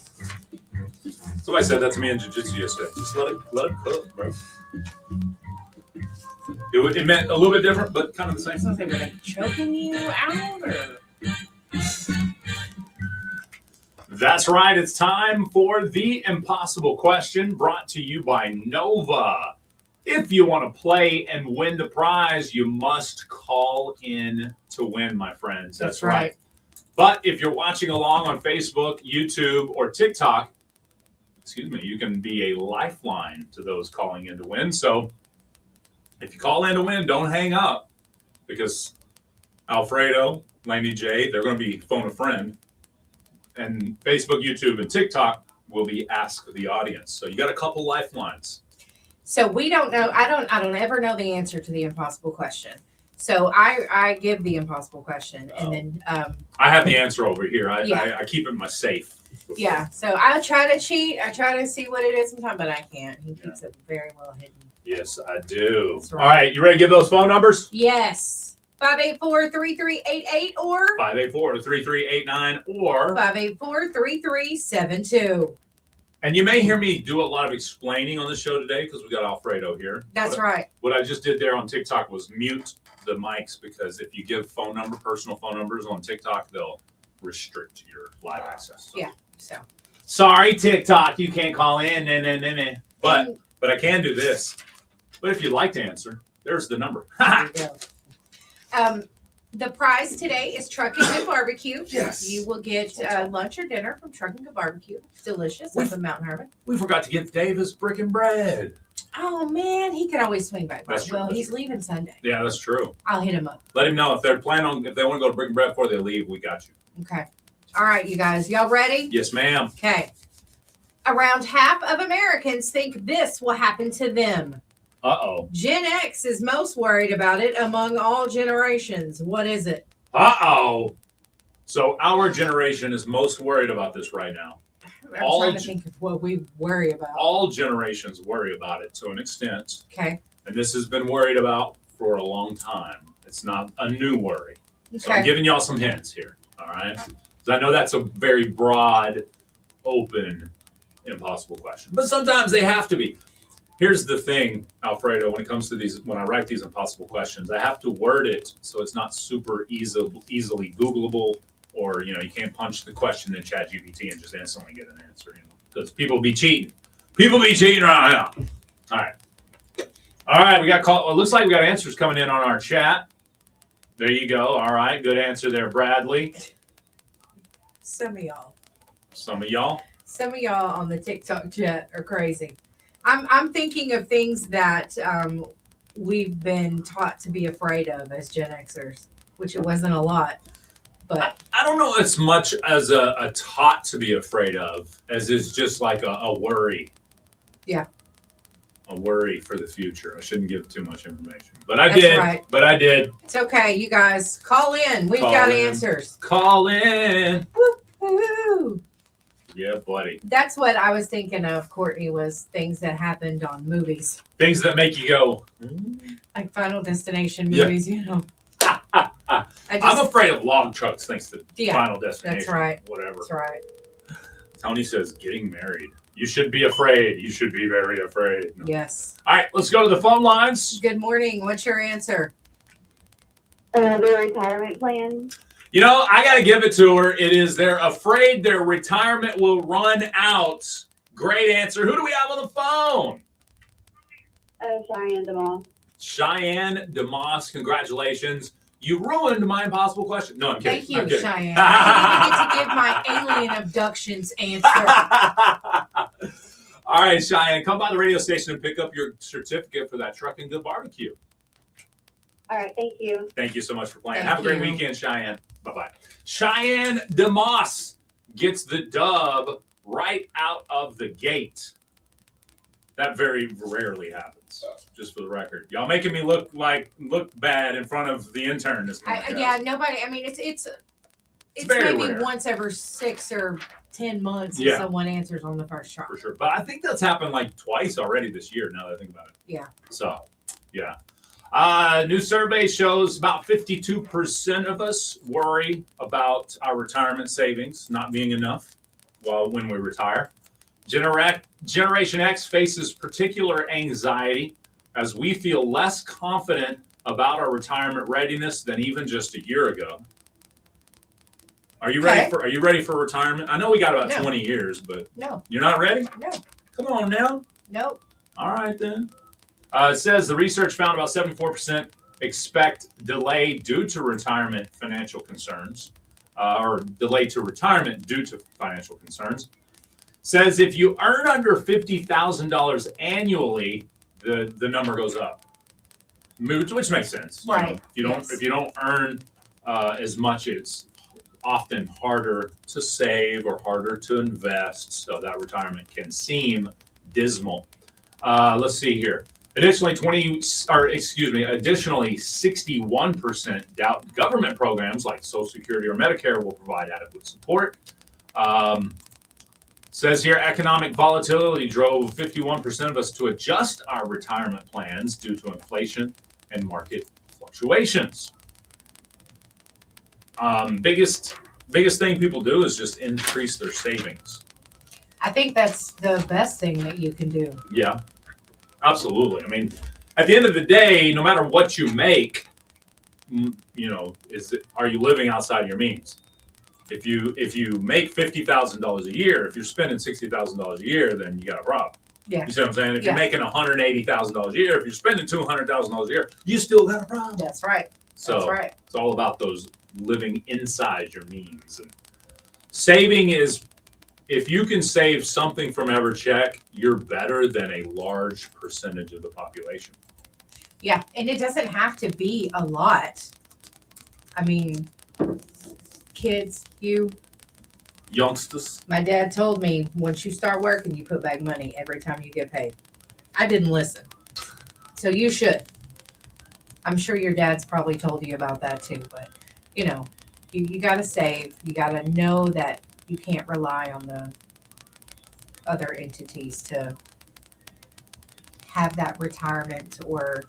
Somebody said that to me in jiu-jitsu yesterday. Just let it cook, bro. It meant a little bit different, but kind of the same be. thing. Were they choking you out or? That's right. It's time for the Impossible Question, brought to you by Nova. If you want to play and win the prize, you must call in to win, my friends. That's right. But if you're watching along on Facebook, YouTube, or TikTok, you can be a lifeline to those calling in to win. So if you call in to win, don't hang up, because Alfredo, Laney J, they're going to be phone a friend. And Facebook, YouTube, and TikTok will be Ask the Audience. So you got a couple lifelines. So we don't know. I don't ever know the answer to the impossible question. So I give the impossible question, and then I have the answer over here. I keep it in my safe. yeah. So I try to cheat. I try to see what it is sometimes, but I can't. He keeps it very well hidden. Yes, I do. That's right. All right, you ready to give those phone numbers? Yes. 584-3388 or 584-3389 or 584-3372. And you may hear me do a lot of explaining on the show today because we got Alfredo here. That's right. What I just did there on TikTok was mute the mics, because if you give personal phone numbers on TikTok, they'll restrict your live access. So. Yeah. So. Sorry, TikTok, you can't call in. But I can do this. But if you'd like to answer, there's the number. There you go. The prize today is Truck and Good Barbecue. Yes. You will get lunch or dinner from Truck and Good Barbecue. It's delicious. It's in Mountain Harbor. We forgot to get Davis brick and bread. Oh, man. He could always swing by. That's true, Well, that's he's true. leaving Sunday. Yeah, that's true. I'll hit him up. Let him know if they want to go to brick and bread before they leave. We got you. Okay. All right, you guys. Y'all ready? Yes, ma'am. Okay. Around half of Americans think this will happen to them. Uh-oh. Gen X is most worried about it among all generations. What is it? Uh-oh. So our generation is most worried about this right now. I'm All trying to ge- think of what we worry about. All generations worry about it to an extent. Okay. And this has been worried about for a long time. It's not a new worry. So I'm Okay. giving y'all some hints here. All right. Because I know that's a very broad, open, impossible question. But sometimes they have to be. Here's the thing, Alfredo, when it comes to these, when I write these impossible questions, I have to word it so it's not super easily Googleable, or, you can't punch the question in ChatGPT and just instantly get an answer, because people be cheating. People be cheating right now. All right. All right, we got call. It looks like we got answers coming in on our chat. There you go. All right, good answer there, Bradley. Some of y'all. Some of y'all. Some of y'all on the TikTok chat are crazy. I'm thinking of things that we've been taught to be afraid of as Gen Xers, which it wasn't a lot, but I don't know as much as a taught to be afraid of as is just like a worry. Yeah. A worry for the future. I shouldn't give too much information, but I That's did. right. But I did. it's okay. You guys call in. We've Call got in. answers. Call in. Woo-hoo. Yeah, buddy. That's what I was thinking of, Courtney, was things that happened on movies, Things that make you go. like Final Destination Yeah. movies, I'm afraid of log trucks thanks to Yeah, Final Destination. that's right. Whatever. That's right. Tony says getting married. You should be afraid. You should be very afraid. Yes. All right, let's go to the phone lines. Good morning. What's your answer? The retirement plan. I got to give it to her. It is they're afraid their retirement will run out. Great answer. Who do we have on the phone? Cheyenne DeMoss. Cheyenne DeMoss. Congratulations. You ruined my impossible question. No, I'm kidding. Thank you, I'm kidding. Cheyenne. I didn't even get to give my alien abductions answer. All right, Cheyenne, come by the radio station and pick up your certificate for that Truck and Good Barbecue. All right, thank you. Thank you so much for playing. Thank Have a great you. weekend, Cheyenne. Bye-bye. Cheyenne DeMoss gets the dub right out of the gate. That very rarely happens, just for the record. Y'all making me look bad in front of the intern this morning. guys. Yeah, nobody. I mean, it's very maybe rare. once every 6 or 10 months Yeah. that someone answers on the first try. For sure. But I think that's happened like twice already this year, now that I think about it. Yeah. So, yeah. New survey shows about 52% of us worry about our retirement savings not being enough when we retire. Generation X faces particular anxiety as we feel less confident about our retirement readiness than even just a year ago. Are you ready Okay. Are you ready for retirement? I know we got about No. 20 years, but No, you're not ready? no, Come on now. nope. All right, then. It says the research found about 74% expect delay due to retirement financial concerns, or delay to retirement due to financial concerns. Says if you earn under $50,000 annually, the number goes up, which makes sense. Right. If you don't earn as much, it's often harder to save or harder to invest, so that retirement can seem dismal. Let's see here. Additionally, 61% doubt government programs like Social Security or Medicare will provide adequate support. Says here, economic volatility drove 51% of us to adjust our retirement plans due to inflation and market fluctuations. Biggest thing people do is just increase their savings. I think that's the best thing that you can do. Yeah, absolutely. I mean, at the end of the day, no matter what you make, are you living outside your means? If you make $50,000 a year, if you're spending $60,000 a year, then you got a problem. Yeah. You see what I'm saying? If Yeah. you're making $180,000 a year, if you're spending $200,000 a year, you still got a problem. That's right. So That's right. it's all about those living inside your means. And saving is, if you can save something from every check, you're better than a large percentage of the population. Yeah, and it doesn't have to be a lot. I mean, kids, Youngsters. my dad told me once you start working, you put back money every time you get paid. I didn't listen. So you should. I'm sure your dad's probably told you about that too, but you know, you got to save. You got to know that you can't rely on the other entities to have that retirement or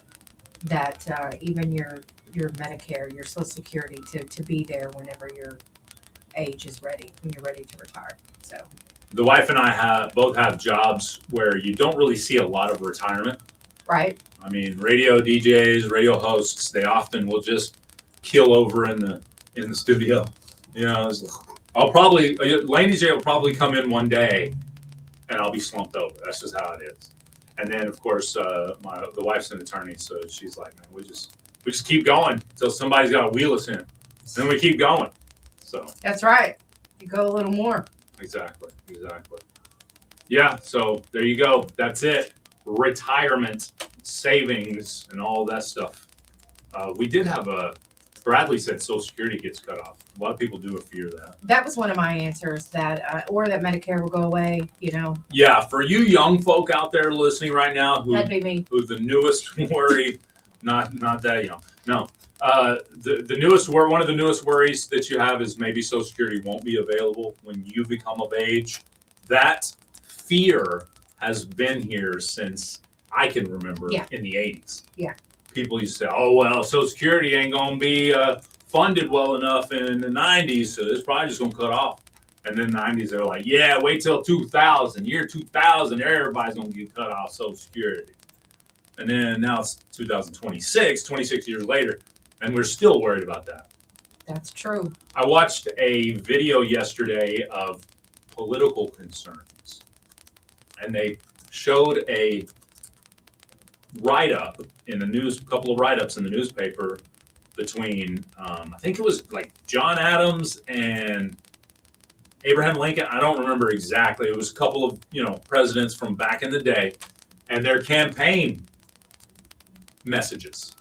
that even your Medicare, your Social Security to be there whenever your age is ready, when you're ready to retire. So The wife and I both have jobs where you don't really see a lot of retirement. right. I mean, radio DJs, radio hosts, they often will just kill over in the studio. You know, I'll probably Laney J will probably come in one day, and I'll be slumped over. That's just how it is. And then, of course, the wife's an attorney, so she's like, man, we just keep going until somebody's got to wheel us in. Then we keep going. So That's right. You go a little more. exactly. Yeah. So there you go. That's it. Retirement, savings, and all that stuff. We did have Bradley said Social Security gets cut off. A lot of people do fear that. That was one of my answers, that or that Medicare will go away. You know, Yeah, for you young folk out there listening right now, that'd be me. who the newest worry, not that young, no, the newest one of the newest worries that you have is maybe Social Security won't be available when you become of age. That fear has been here since I can remember in the 80s. Yeah. People used to say, oh, well, Social Security ain't going to be funded well enough in the 90s, so it's probably just going to cut off. And then the 90s, they're like, yeah, wait till 2000. Year 2000, everybody's going to get cut off Social Security. And then now it's 2026, 26 years later, and we're still worried about that. That's true. I watched a video yesterday of political concerns, and they showed a write-up in the news, a couple of write-ups in the newspaper between, I think it was like John Adams and Abraham Lincoln. I don't remember exactly. It was a couple of, presidents from back in the day, and their campaign messages.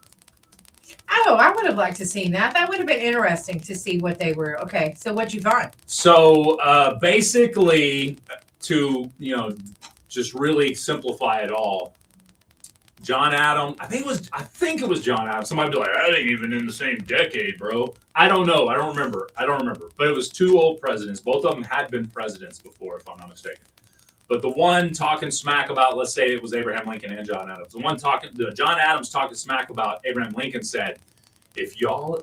Oh, I would have liked to seen that. That would have been interesting to see what they were. Okay, so what'd you find? So basically, to just really simplify it all, John Adams, I think it was John Adams. Somebody be like, I ain't even in the same decade, bro. I don't know. I don't remember. But it was two old presidents. Both of them had been presidents before, if I'm not mistaken. But the one talking smack about, let's say it was Abraham Lincoln and John Adams. The John Adams talking smack about Abraham Lincoln said, if y'all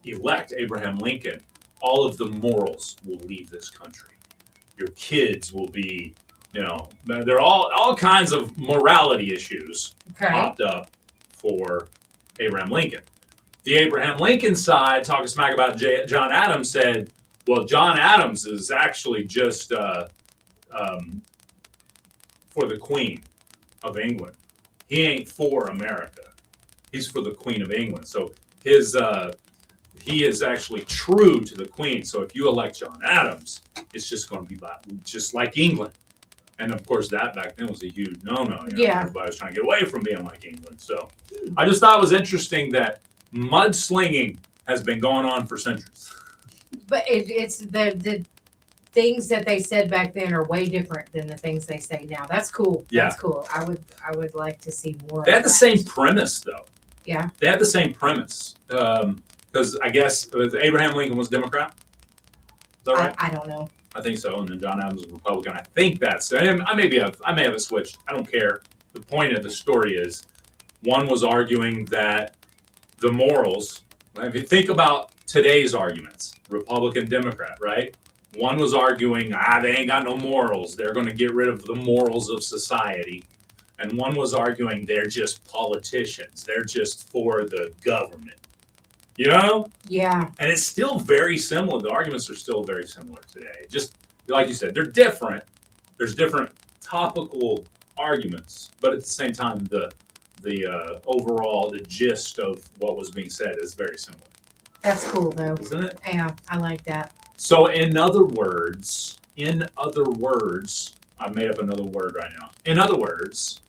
elect Abraham Lincoln, all of the morals will leave this country. Your kids will be, there are all kinds of morality issues popped up for Abraham Lincoln. The Abraham Lincoln side talking smack about John Adams said, well, John Adams is actually just for the Queen of England. He ain't for America. He's for the Queen of England. So he is actually true to the Queen. So if you elect John Adams, it's just going to be just like England. And of course, that back then was a huge no-no. Yeah. Everybody was trying to get away from being like England. So I just thought it was interesting that mudslinging has been going on for centuries. But it's the things that they said back then are way different than the things they say now. That's cool. Yeah. That's cool. I would like to see more. They had the same premise, though. Yeah. They had the same premise. Because I guess Abraham Lincoln was Democrat. Is that right? I don't know. I think so. And then John Adams was Republican. I think that's. I may have it switched. I don't care. The point of the story is, one was arguing that the morals. If you think about today's arguments, Republican, Democrat, right? One was arguing, they ain't got no morals. They're going to get rid of the morals of society. And one was arguing they're just politicians. They're just for the government. You know? Yeah. And it's still very similar. The arguments are still very similar today. Just like you said, they're different. There's different topical arguments, but at the same time, the overall, the gist of what was being said is very similar. That's cool though. Isn't it? Yeah, I like that. So in other words, I've made up another word right now. In other words,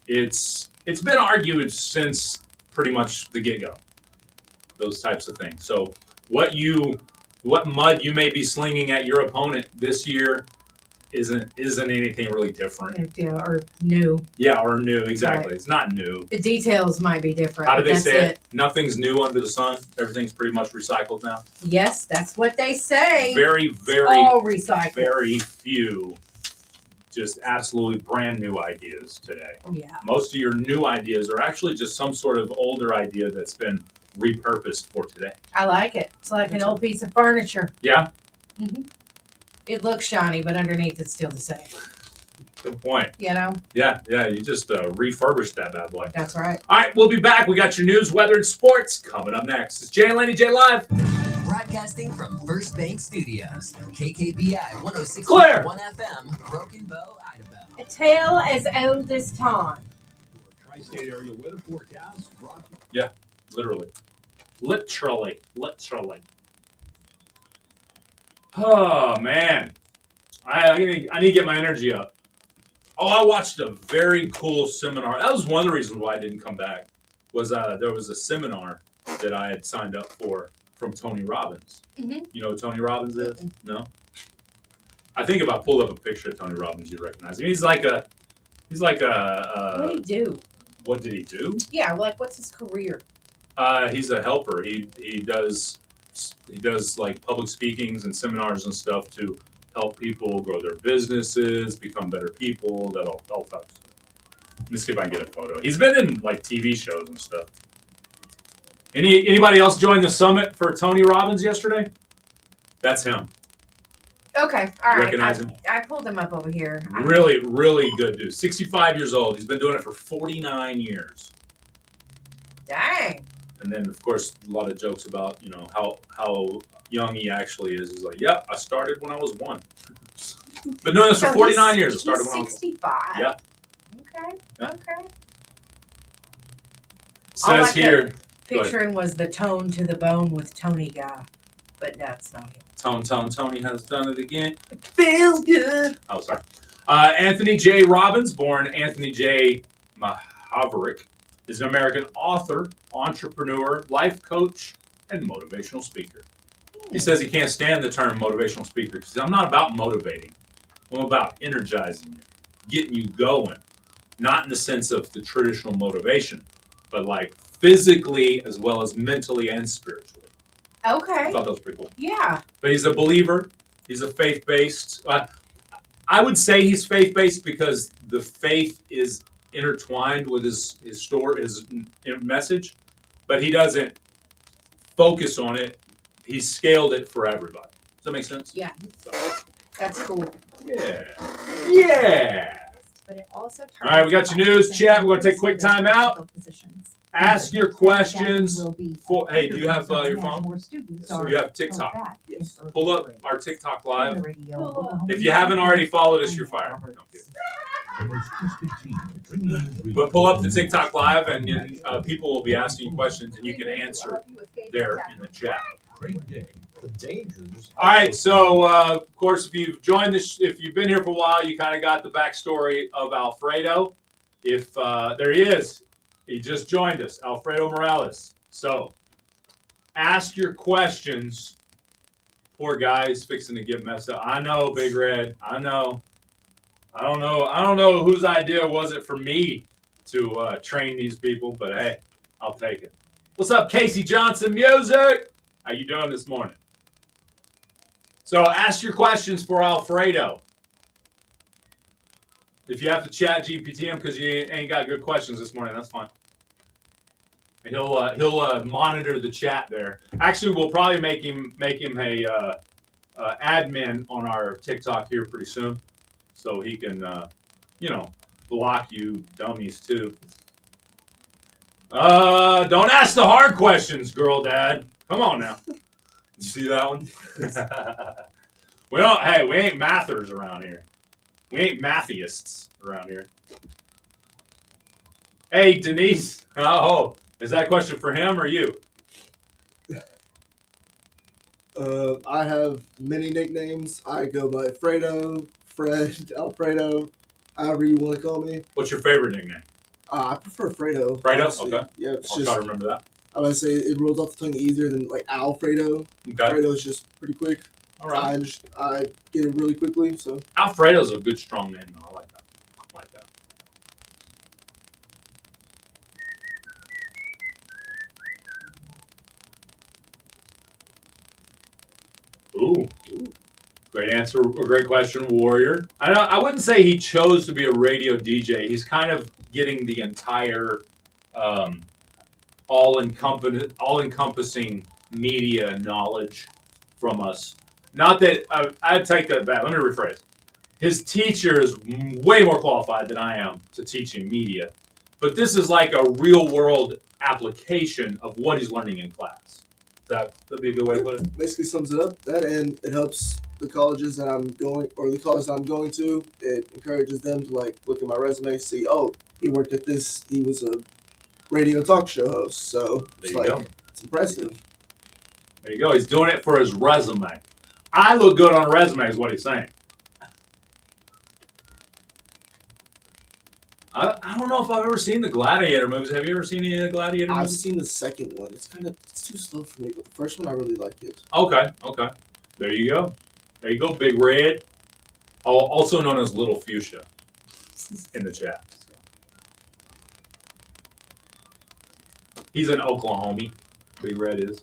it's been argued since pretty much the get-go. Those types of things. So what mud you may be slinging at your opponent this year isn't anything really different. Yeah, or new. Yeah, or new, exactly. Right. It's not new. The details might be different. How do they that's say it? Nothing's new under the sun. Everything's pretty much recycled now. Yes, that's what they say. Very, very, all recycled. very few just absolutely brand new ideas today. Yeah. Most of your new ideas are actually just some sort of older idea that's been repurposed for today. I like it. It's like an old piece of furniture. Yeah. Mm-hmm. It looks shiny, but underneath it's still the same. Good point. You know? Yeah. You just refurbished that bad boy. That's right. All right, we'll be back. We got your news, weather, and sports coming up next. It's Jay and Laney J Live. Broadcasting from First Bank Studios, KKBI 106.1 Clear. FM, Broken Bow, Idaho. A tale as old as time. Tri-state area weather forecast. Yeah, literally. Oh, man. I need to get my energy up. Oh, I watched a very cool seminar. That was one of the reasons why I didn't come back. Was there was a seminar that I had signed up for from Tony Robbins. Mm-hmm. You know who Tony Robbins is? No? I think if I pulled up a picture of Tony Robbins, you'd recognize him. He's like a what did he do? What did he do? Yeah, like what's his career? He's a helper. He does like public speakings and seminars and stuff to help people grow their businesses, become better people. That'll help us. Let me see if I can get a photo. He's been in like TV shows and stuff. Anybody else join the summit for Tony Robbins yesterday? That's him. Okay, all right. Recognize him? I pulled him up over here. Really, really good dude. 65 years old. He's been doing it for 49 years. Dang. And then, of course, a lot of jokes about, how young he actually is. He's like, yeah, I started when I was 1. Been doing this for 49 years. I started when I was 65. Yeah. Okay. Yeah. Okay. Says I here. Picturing was the tone to the bone with Tony guy, but that's not him. Tony has done it again. It feels good. Oh, sorry. Anthony J. Robbins, born Anthony J. Mahaverick, is an American author, entrepreneur, life coach, and motivational speaker. He says he can't stand the term motivational speaker because I'm not about motivating. I'm about energizing you, getting you going. Not in the sense of the traditional motivation, but like physically as well as mentally and spiritually. Okay. I thought that was pretty cool. Yeah. But he's a believer. He's a faith-based. I would say he's faith-based because the faith is intertwined with his story, his message, but he doesn't focus on it. He's scaled it for everybody. Does that make sense? Yeah. So, That's cool. yeah. But it also All right, we got your news, chat. We're going to take a quick time out. Ask your questions. Hey, do you have your phone? So you have TikTok. Yes. Pull up our TikTok live. If you haven't already followed us, you're fired. But pull up the TikTok live, and people will be asking you questions, and you can answer there in the chat. All right, so of course, if you've joined this, if you've been here for a while, you kind of got the backstory of Alfredo. If there he is, he just joined us, Alfredo Morales. So ask your questions. Poor guy's fixing to get messed up. I know, Big Red. I know. I don't know whose idea was it for me to train these people, but hey, I'll take it. What's up, Casey Johnson Music? How you doing this morning? So ask your questions for Alfredo. If you have to chat GPT him because you ain't got good questions this morning, that's fine. And he'll monitor the chat there. Actually, we'll probably make him a admin on our TikTok here pretty soon, so he can block you dummies too. Don't ask the hard questions, girl dad. Come on now. You see that one? We ain't mathers around here. We ain't matheists around here. Hey, Denise. Oh, is that a question for him or you? I have many nicknames. I go by Fredo, Fred, Alfredo, however you want to call me. What's your favorite nickname? I prefer Fredo. Fredo? Honestly. Okay. Yeah, it's I'll just, try to remember that. I would say it rolls off the tongue easier than like Alfredo. Okay. Fredo is just pretty quick. All right. I get it really quickly. So Alfredo's a good, strong name. I like that. I like that. Ooh. Great answer. Great question, Warrior. I wouldn't say he chose to be a radio DJ. He's kind of getting the entire all-encompassing media knowledge from us. Not that I'd take that back. Let me rephrase. His teacher is way more qualified than I am to teach him media, but this is like a real-world application of what he's learning in class. That'd be a good way to put it. basically sums it up. That, and it helps the colleges that I'm going, or the college that I'm going to. It encourages them to like look at my resume, see, oh, he worked at this. He was a radio talk show host. So There it's you like go. it's impressive. There you go. He's doing it for his resume. I look good on a resume is what he's saying. I don't know if I've ever seen the Gladiator movies. Have you ever seen any of the Gladiator I've movies? seen the second one. It's too slow for me, but the first one I really like it. Okay. There you go. There you go, Big Red. Also known as Little Fuchsia in the chat. He's an Oklahoma. Big Red is.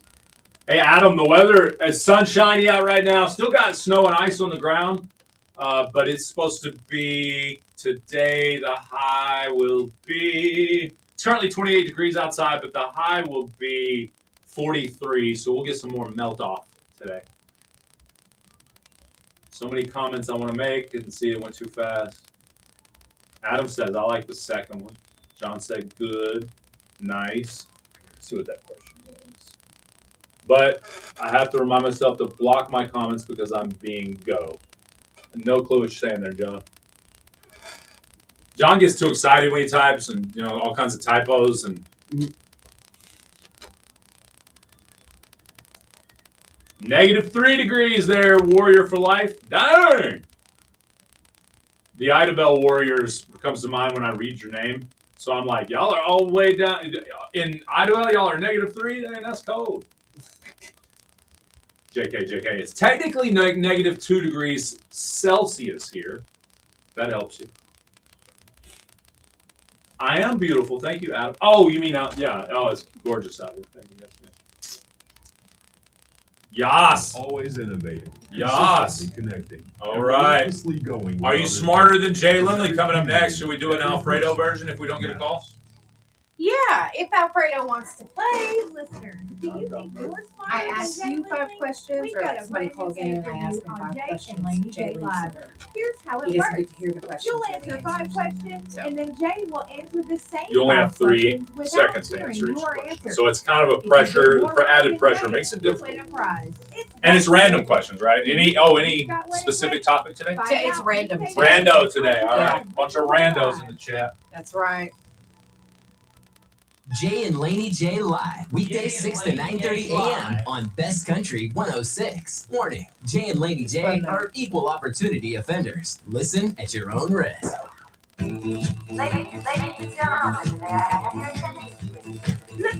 Hey, Adam, the weather is sunshiny out right now. Still got snow and ice on the ground, but it's supposed to be today. The high will be, it's currently 28 degrees outside, but the high will be 43. So we'll get some more melt off today. So many comments I want to make. Didn't see it, went too fast. Adam says, I like the second one. John said, good, nice. Let's see what that question is. But I have to remind myself to block my comments because I'm being go. No clue what you're saying there, John. John gets too excited when he types, and all kinds of typos and. -3 degrees there, Warrior for life. Dang! The Idabel Warriors comes to mind when I read your name. So I'm like, y'all are all the way down in Idabel. Y'all are -3. Dang, that's cold. JK. It's technically -2 degrees Celsius here. That helps you. I am beautiful. Thank you, Adam. Oh, you mean out? Yeah. Oh, it's gorgeous out here. Thank you. Yes. Always innovating. Yes. Consistently connecting. All right. Relentlessly going. Are you smarter than Jay Lindley coming up next? Should we do an Alfredo version if we don't get a call? Yeah, if Alfredo wants to play. Listeners, do you think you're smarter I than asked Jay you 5 Lindley? questions, We've or got a somebody brand calls new in and I segment ask for them you on 5 Jay questions. and Laney Jay J leaves Live. them. Here's how He it doesn't works. get to hear the questions. You'll that answer he 5 answers. questions, So. and then Jay will answer the same. You only have 5 3 questions without seconds to hearing answer each your question. answer. So it's kind of a If you pressure, get more added than pressure Jay, makes it you difficult. win a prize. And it's random questions, right? Any specific topic today? It's random. Rando today. All right. Bunch of randos in the chat. That's right. Jay and Laney J Live, weekdays 6 to 9:30 a.m. on Best Country 106. Warning, Jay and Laney J are equal opportunity offenders. Listen at your own risk. Let's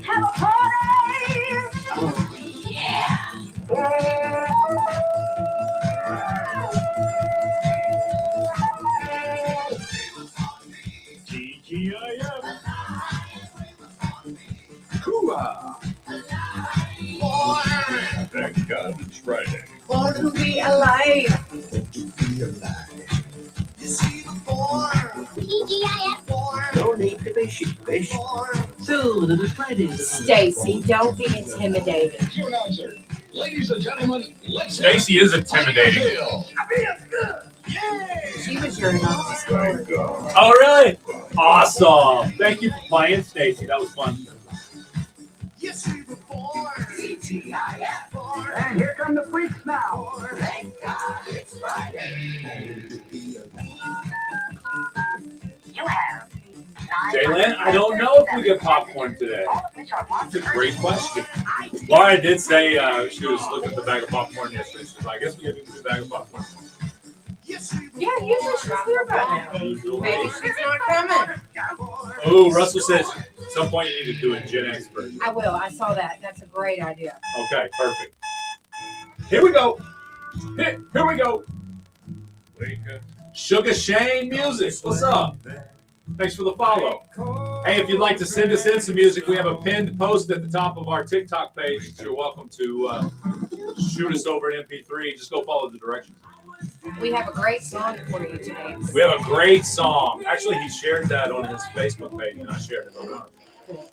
have a party! Oh, yeah! TGIF. Hooah! Thank God it's Friday. Born to be alive. No need to be sheepish. Soon it is Friday. Stacy, don't be intimidated. Ladies and gentlemen, let's Stacy is intimidating. She was your anonymous caller. Oh, really? Awesome. Thank you for playing, Stacy. That was fun. Yes, we were born. TGIF. And here come the freaks now. Thank God it's Friday. You have Jalen, I don't know if we get popcorn today. It's a great question. Laura did say she was looking at the bag of popcorn yesterday. She's like, I guess we get a bag of popcorn. Yeah, usually she's here by now. Maybe she's not coming. Oh, Russell says at some point you need to do a Gen X version. I will. I saw that. That's a great idea. Okay, perfect. Here we go. Here we go. Sugar Shane Music. What's up? Thanks for the follow. Hey, if you'd like to send us in some music, we have a pinned post at the top of our TikTok page. You're welcome to shoot us over an MP3. Just go follow the directions. We have a great song for you today. We have a great song. Actually, he shared that on his Facebook page, and I shared it on ours.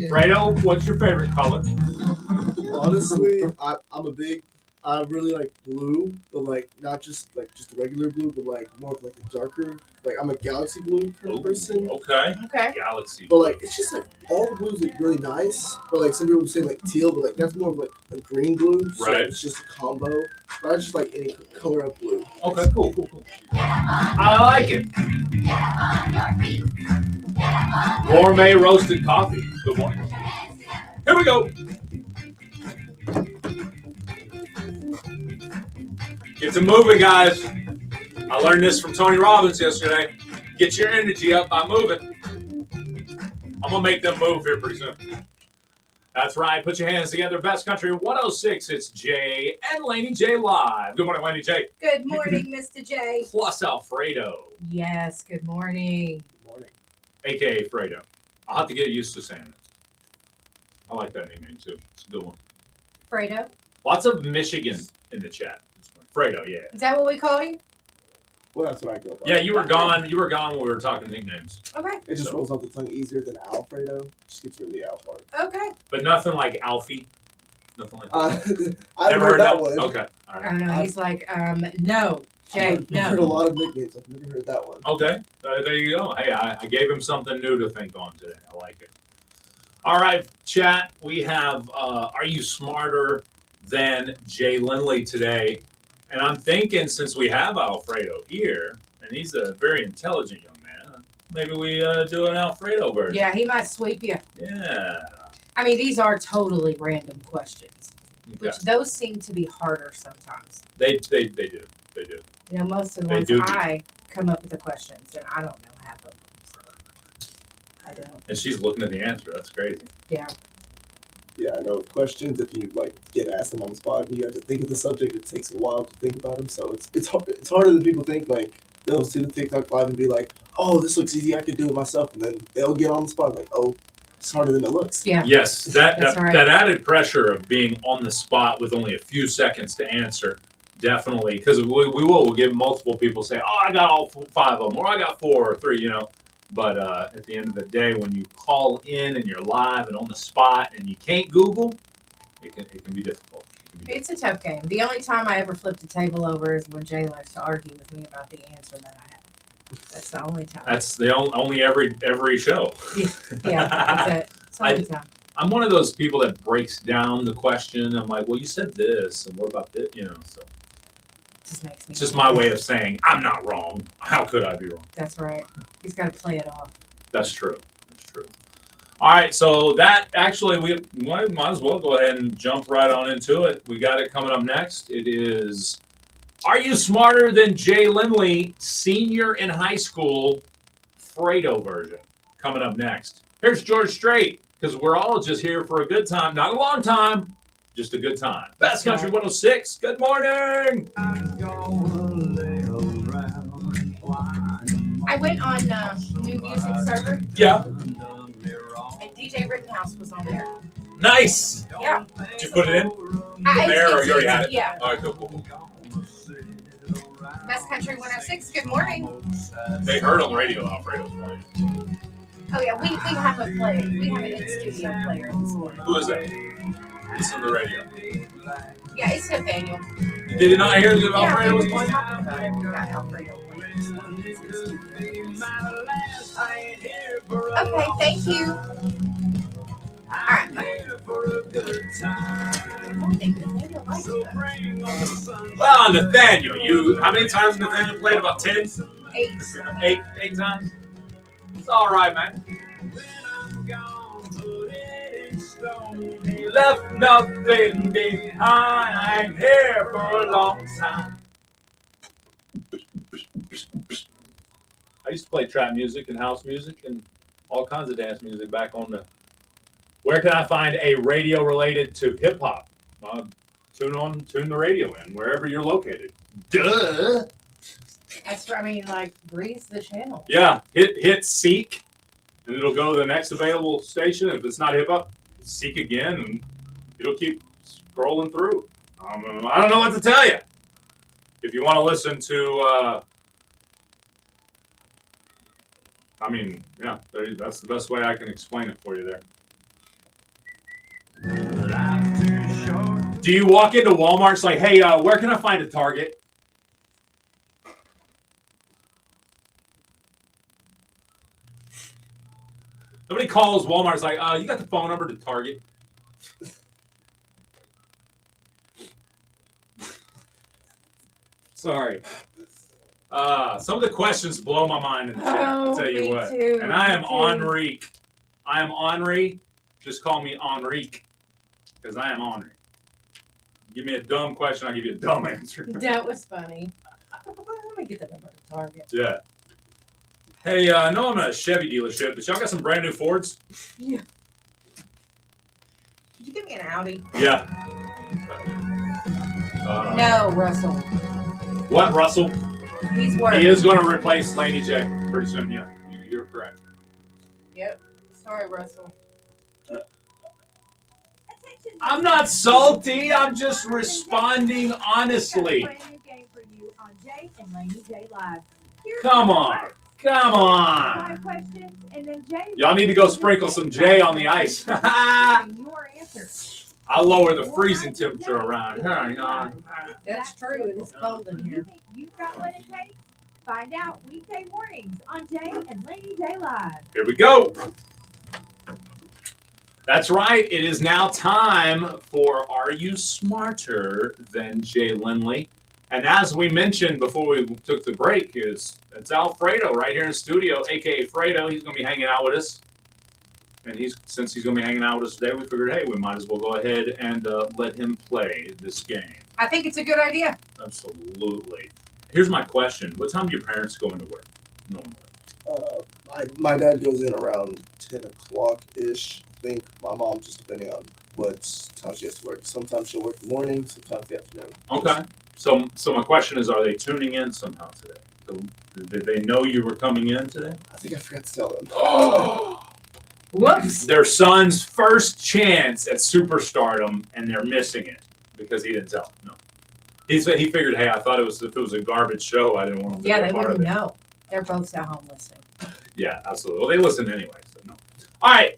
Fredo, what's your favorite color? Honestly, I really like blue, but like not just regular blue, but like more of like a darker. Like I'm a galaxy blue kind of person. Okay. Okay. Galaxy. But like it's just like all the blues look really nice. But like some people say like teal, but like that's more of like a green blue. So Right. it's just a combo. But I just like any color of blue. Okay, cool. I like it. Gourmet roasted coffee. Good morning. Here we go. Get to moving, guys. I learned this from Tony Robbins yesterday. Get your energy up by moving. I'm going to make them move here pretty soon. That's right. Put your hands together. Best Country 106. It's Jay and Laney J live. Good morning, Laney J. Good morning, Mr. J. Plus Alfredo. Yes, good morning. A.K.A. Fredo. I'll have to get used to saying it. I like that nickname, too. It's a good one. Fredo. Lots of Michigan in the chat. Fredo, yeah. Is that what we call you? Well, that's what I go by. Yeah, you were gone. You were gone when we were talking nicknames. Okay. It just rolls off the tongue easier than Alfredo. Just gets rid of the Al part. Okay. But nothing like Alfie. Nothing like that. I've Never heard that one. one. Okay. All I right. don't know. He's like, no, Jay, I've heard a no. lot of nicknames. I've never heard that one. Okay. There you go. Hey, I gave him something new to think on today. I like it. All right, chat. We have Are You Smarter Than Jay Lindley today? And I'm thinking, since we have Alfredo here, and he's a very intelligent young man, maybe we do an Alfredo version. Yeah, he might sweep you. Yeah. I mean, these are totally random questions, Okay. which those seem to be harder sometimes. They do. They do. You know, most of the They ones do. I come up with the questions, and I don't know half of them. So I don't. And she's looking at the answer. That's crazy. Yeah. Yeah, I know questions. If you like get asked them on the spot, you have to think of the subject. It takes a while to think about them, so it's hard. It's harder than people think. Like they'll see the TikTok live and be like, "Oh, this looks easy. I could do it myself," and then they'll get on the spot like, "Oh, it's harder than it looks." Yeah. Yes, that That's right. that added pressure of being on the spot with only a few seconds to answer, definitely, because we'll give multiple people say, "Oh, I got all 5 of them," or "I got 4 or 3," you know. But at the end of the day, when you call in and you're live and on the spot and you can't Google, it can be difficult. It's a tough game. The only time I ever flipped the table over is when Jay likes to argue with me about the answer that I have. That's the only time. That's the only every show. Yeah, that's it. It's the only time. I'm one of those people that breaks down the question. I'm like, well, you said this, and what about this? You know, so Just makes me it's just my way of saying I'm not wrong. How could I be wrong? That's right. He's got to play it off. That's true. That's true. All right, so that actually we might as well go ahead and jump right on into it. We got it coming up next. It is Are You Smarter Than Jay Lindley, senior in high school, Fredo version, coming up next. Here's George Strait, because we're all just here for a good time, not a long time, just a good time. Best Country 106. Good morning. I went on New Music Server, Yeah. and DJ Rittenhouse was on there. Nice. Yeah. Did you put it in? I- There, or it's- you already had it? Yeah. All right, cool. Best Country 106. Good morning. They heard on the radio Alfredo's playing. Oh yeah, we have a player. We have an in-studio player this morning. Who is that? It's on the radio. Yeah, it's Nathaniel. Did you not hear that Alfredo was we playing? just talked about it. We got Alfredo playing. Okay, thank you. All right, bye. Well, Nathaniel, how many times Nathaniel played? About 10? 8 times? It's all right, man. He left nothing behind here for a long time. I used to play trap music and house music and all kinds of dance music back on the. Where can I find a radio related to hip hop? Tune the radio in wherever you're located. Duh. That's I mean, like breeze the channel. Yeah, hit seek, and it'll go to the next available station. If it's not hip hop, seek again, and it'll keep scrolling through. I don't know what to tell you. If you want to listen to, yeah, that's the best way I can explain it for you there. Do you walk into Walmart? It's like, hey, where can I find a Target? Somebody calls Walmart. It's like, you got the phone number to Target? Sorry. Some of the questions blow my mind in the chat. I'll tell you what. Too, and I am Enrique. I am Henri. Just call me Enrique. Because I am Henri. Give me a dumb question, I'll give you a dumb answer. That was funny. Let me get the number to Target. Yeah. Hey, I know I'm at a Chevy dealership, but y'all got some brand new Fords? Yeah. Did you give me an Audi? Yeah. No, Russell. What, Russell? He's working. He is going to replace Laney J pretty soon. Yeah, you're correct. Yep. Sorry, Russell. I'm not salty. I'm just responding honestly. Brand new game for you on Jay and Laney J Live. Come on. Come on. 5 questions, and then Jay. Y'all need to go sprinkle some J on the ice. Your answer. I'll lower the freezing temperature around here. That's true. It's cold in here. You think you've got what it takes? Find out weekday mornings on Jay and Laney J Live. Here we go. That's right. It is now time for Are You Smarter Than Jay Lindley? And as we mentioned before we took the break, it's Alfredo right here in the studio, a.k.a. Fredo. He's going to be hanging out with us. And since he's going to be hanging out with us today, we figured, hey, we might as well go ahead and let him play this game. I think it's a good idea. Absolutely. Here's my question. What time do your parents go into work normally? My dad goes in around 10 o'clock-ish. I think my mom, just depending on what time she has to work. Sometimes she'll work in the morning, sometimes the afternoon. Okay. So my question is, are they tuning in somehow today? So did they know you were coming in today? I think I forgot to tell them. Oh! Whoops. Their son's first chance at superstardom, and they're missing it because he didn't tell them. No. He figured, hey, I thought if it was a garbage show, I didn't want them to be Yeah, a they part of wouldn't it. know. They're both at home listening. Yeah, absolutely. Well, they listen anyway, so no. All right.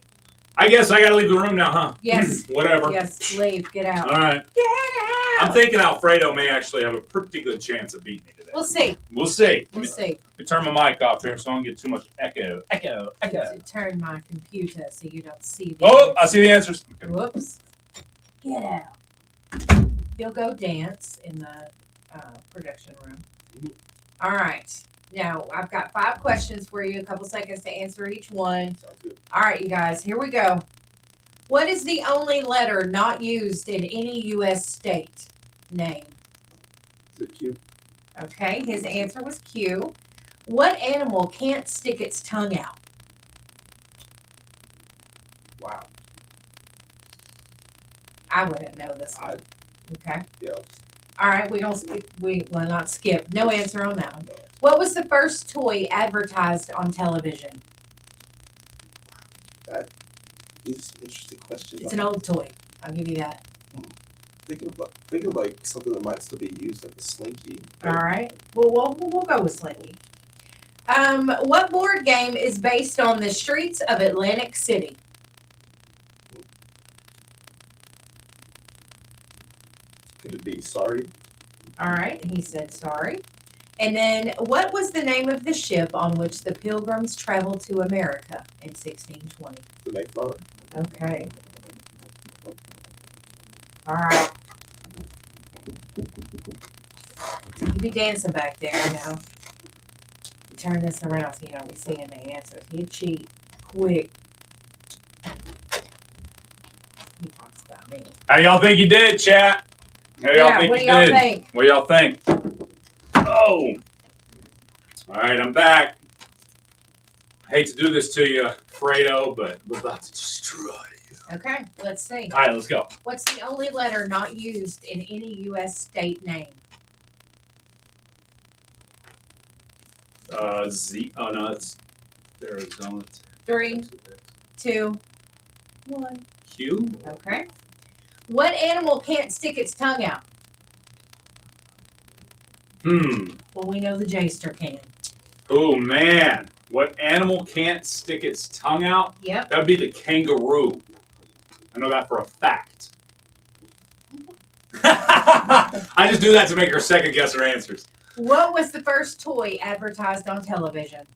I guess I got to leave the room now, huh? Yes. Whatever. Yes, leave. Get out. All right. Get out. I'm thinking Alfredo may actually have a pretty good chance of beating me today. We'll see. We'll see. We'll see. Let me turn my mic off here so I don't get too much echo. To turn my computer so you don't see the Oh, I see the answers. Whoops. Get out. You'll go dance in the production room. All right. Now, I've got 5 questions for you, a couple seconds to answer each one. All right, you guys, here we go. What is the only letter not used in any U.S. state? Name. Is it Q? Okay, his answer was Q. What animal can't stick its tongue out? Wow. I wouldn't know this one. Okay. Yeah. All right, we don't skip. Well, not skip. No answer on that one. What was the first toy advertised on television? These are some interesting questions. It's an old toy. I'll give you that. Thinking of like something that might still be used, like a slinky. All right. Well, we'll go with Slinky. What board game is based on the streets of Atlantic City? Could it be Sorry? All right. He said sorry. And then, what was the name of the ship on which the Pilgrims traveled to America in 1620? The Mayflower. Okay. All right. You be dancing back there, you know. Turn this around so you don't be seeing the answers. You cheat quick. He talks about me. How y'all think you did, chat? How y'all think what you do y'all did? think? What do y'all think? Oh. All right, I'm back. I hate to do this to you, Fredo, but we're about to destroy you. Okay, let's see. All right, let's go. What's the only letter not used in any U.S. state name? Z. Oh no, it's Arizona. 3, 2, 1. Q. Okay. What animal can't stick its tongue out? Well, we know the jayster can. Oh man, what animal can't stick its tongue out? Yep. That'd be the kangaroo. I know that for a fact. I just do that to make her second guess her answers. What was the first toy advertised on television?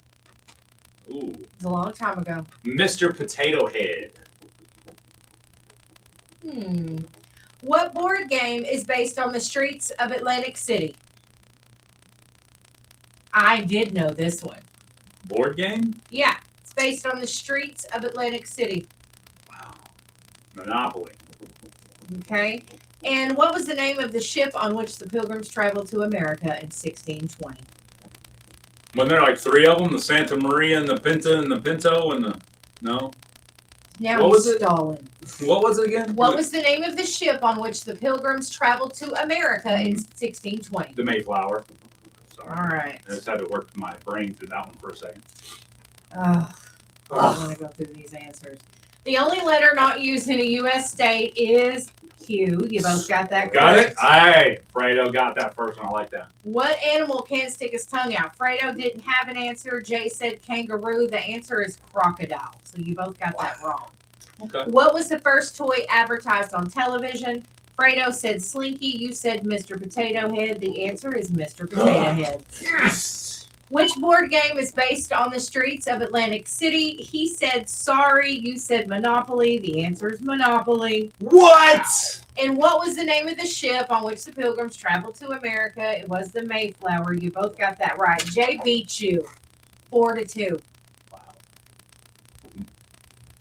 Ooh. It was a long time ago. Mr. Potato Head. What board game is based on the streets of Atlantic City? I did know this one. Board game? Yeah, it's based on the streets of Atlantic City. Wow. Monopoly. Okay. And what was the name of the ship on which the Pilgrims traveled to America in 1620? Wasn't there like three of them? The Santa Maria and the Pinta and the Pinto and the... No? Now What was it? stalling. What was it again? What was the name of the ship on which the Pilgrims traveled to America in 1620? The Mayflower. Sorry. All right. I just had to work my brain through that one for a second. I want to go through these answers. The only letter not used in a U.S. state is Q. You both got that correct. Got it? Aye. Fredo got that first one. I like that. What animal can't stick his tongue out? Fredo didn't have an answer. Jay said kangaroo. The answer is crocodile. So you both got that wrong. Okay. What was the first toy advertised on television? Fredo said Slinky. You said Mr. Potato Head. The answer is Mr. Potato Head. Yes. Which board game is based on the streets of Atlantic City? He said sorry. You said Monopoly. The answer is Monopoly. What? And what was the name of the ship on which the Pilgrims traveled to America? It was the Mayflower. You both got that right. Jay beat you 4-2. Wow.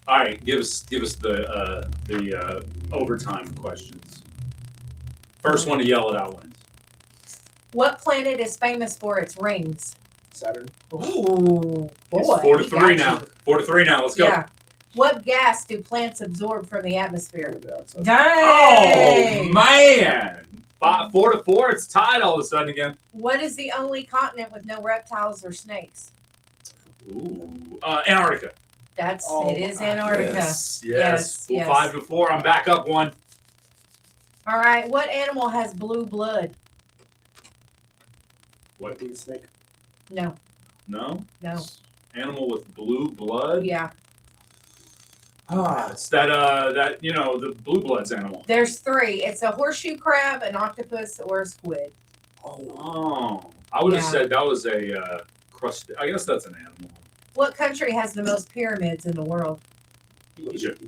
All right, give us the overtime questions. First one to yell it out wins. What planet is famous for its rings? Saturn. Ooh, boy. It's 4-3 now. 4-3 now. Let's go. Yeah. What gas do plants absorb from the atmosphere? Dang. Oh man! 4-4. It's tied all of a sudden again. What is the only continent with no reptiles or snakes? Ooh, Antarctica. It is Antarctica. Yes. Yes. 5-4. I'm back up one. All right. What animal has blue blood? What? Be a snake. No. No. No. Animal with blue blood. Yeah. It's that the blue bloods animal. There's 3. It's a horseshoe crab, an octopus, or a squid. Oh. I would have said that was a crust. I guess that's an animal. What country has the most pyramids in the world? Egypt.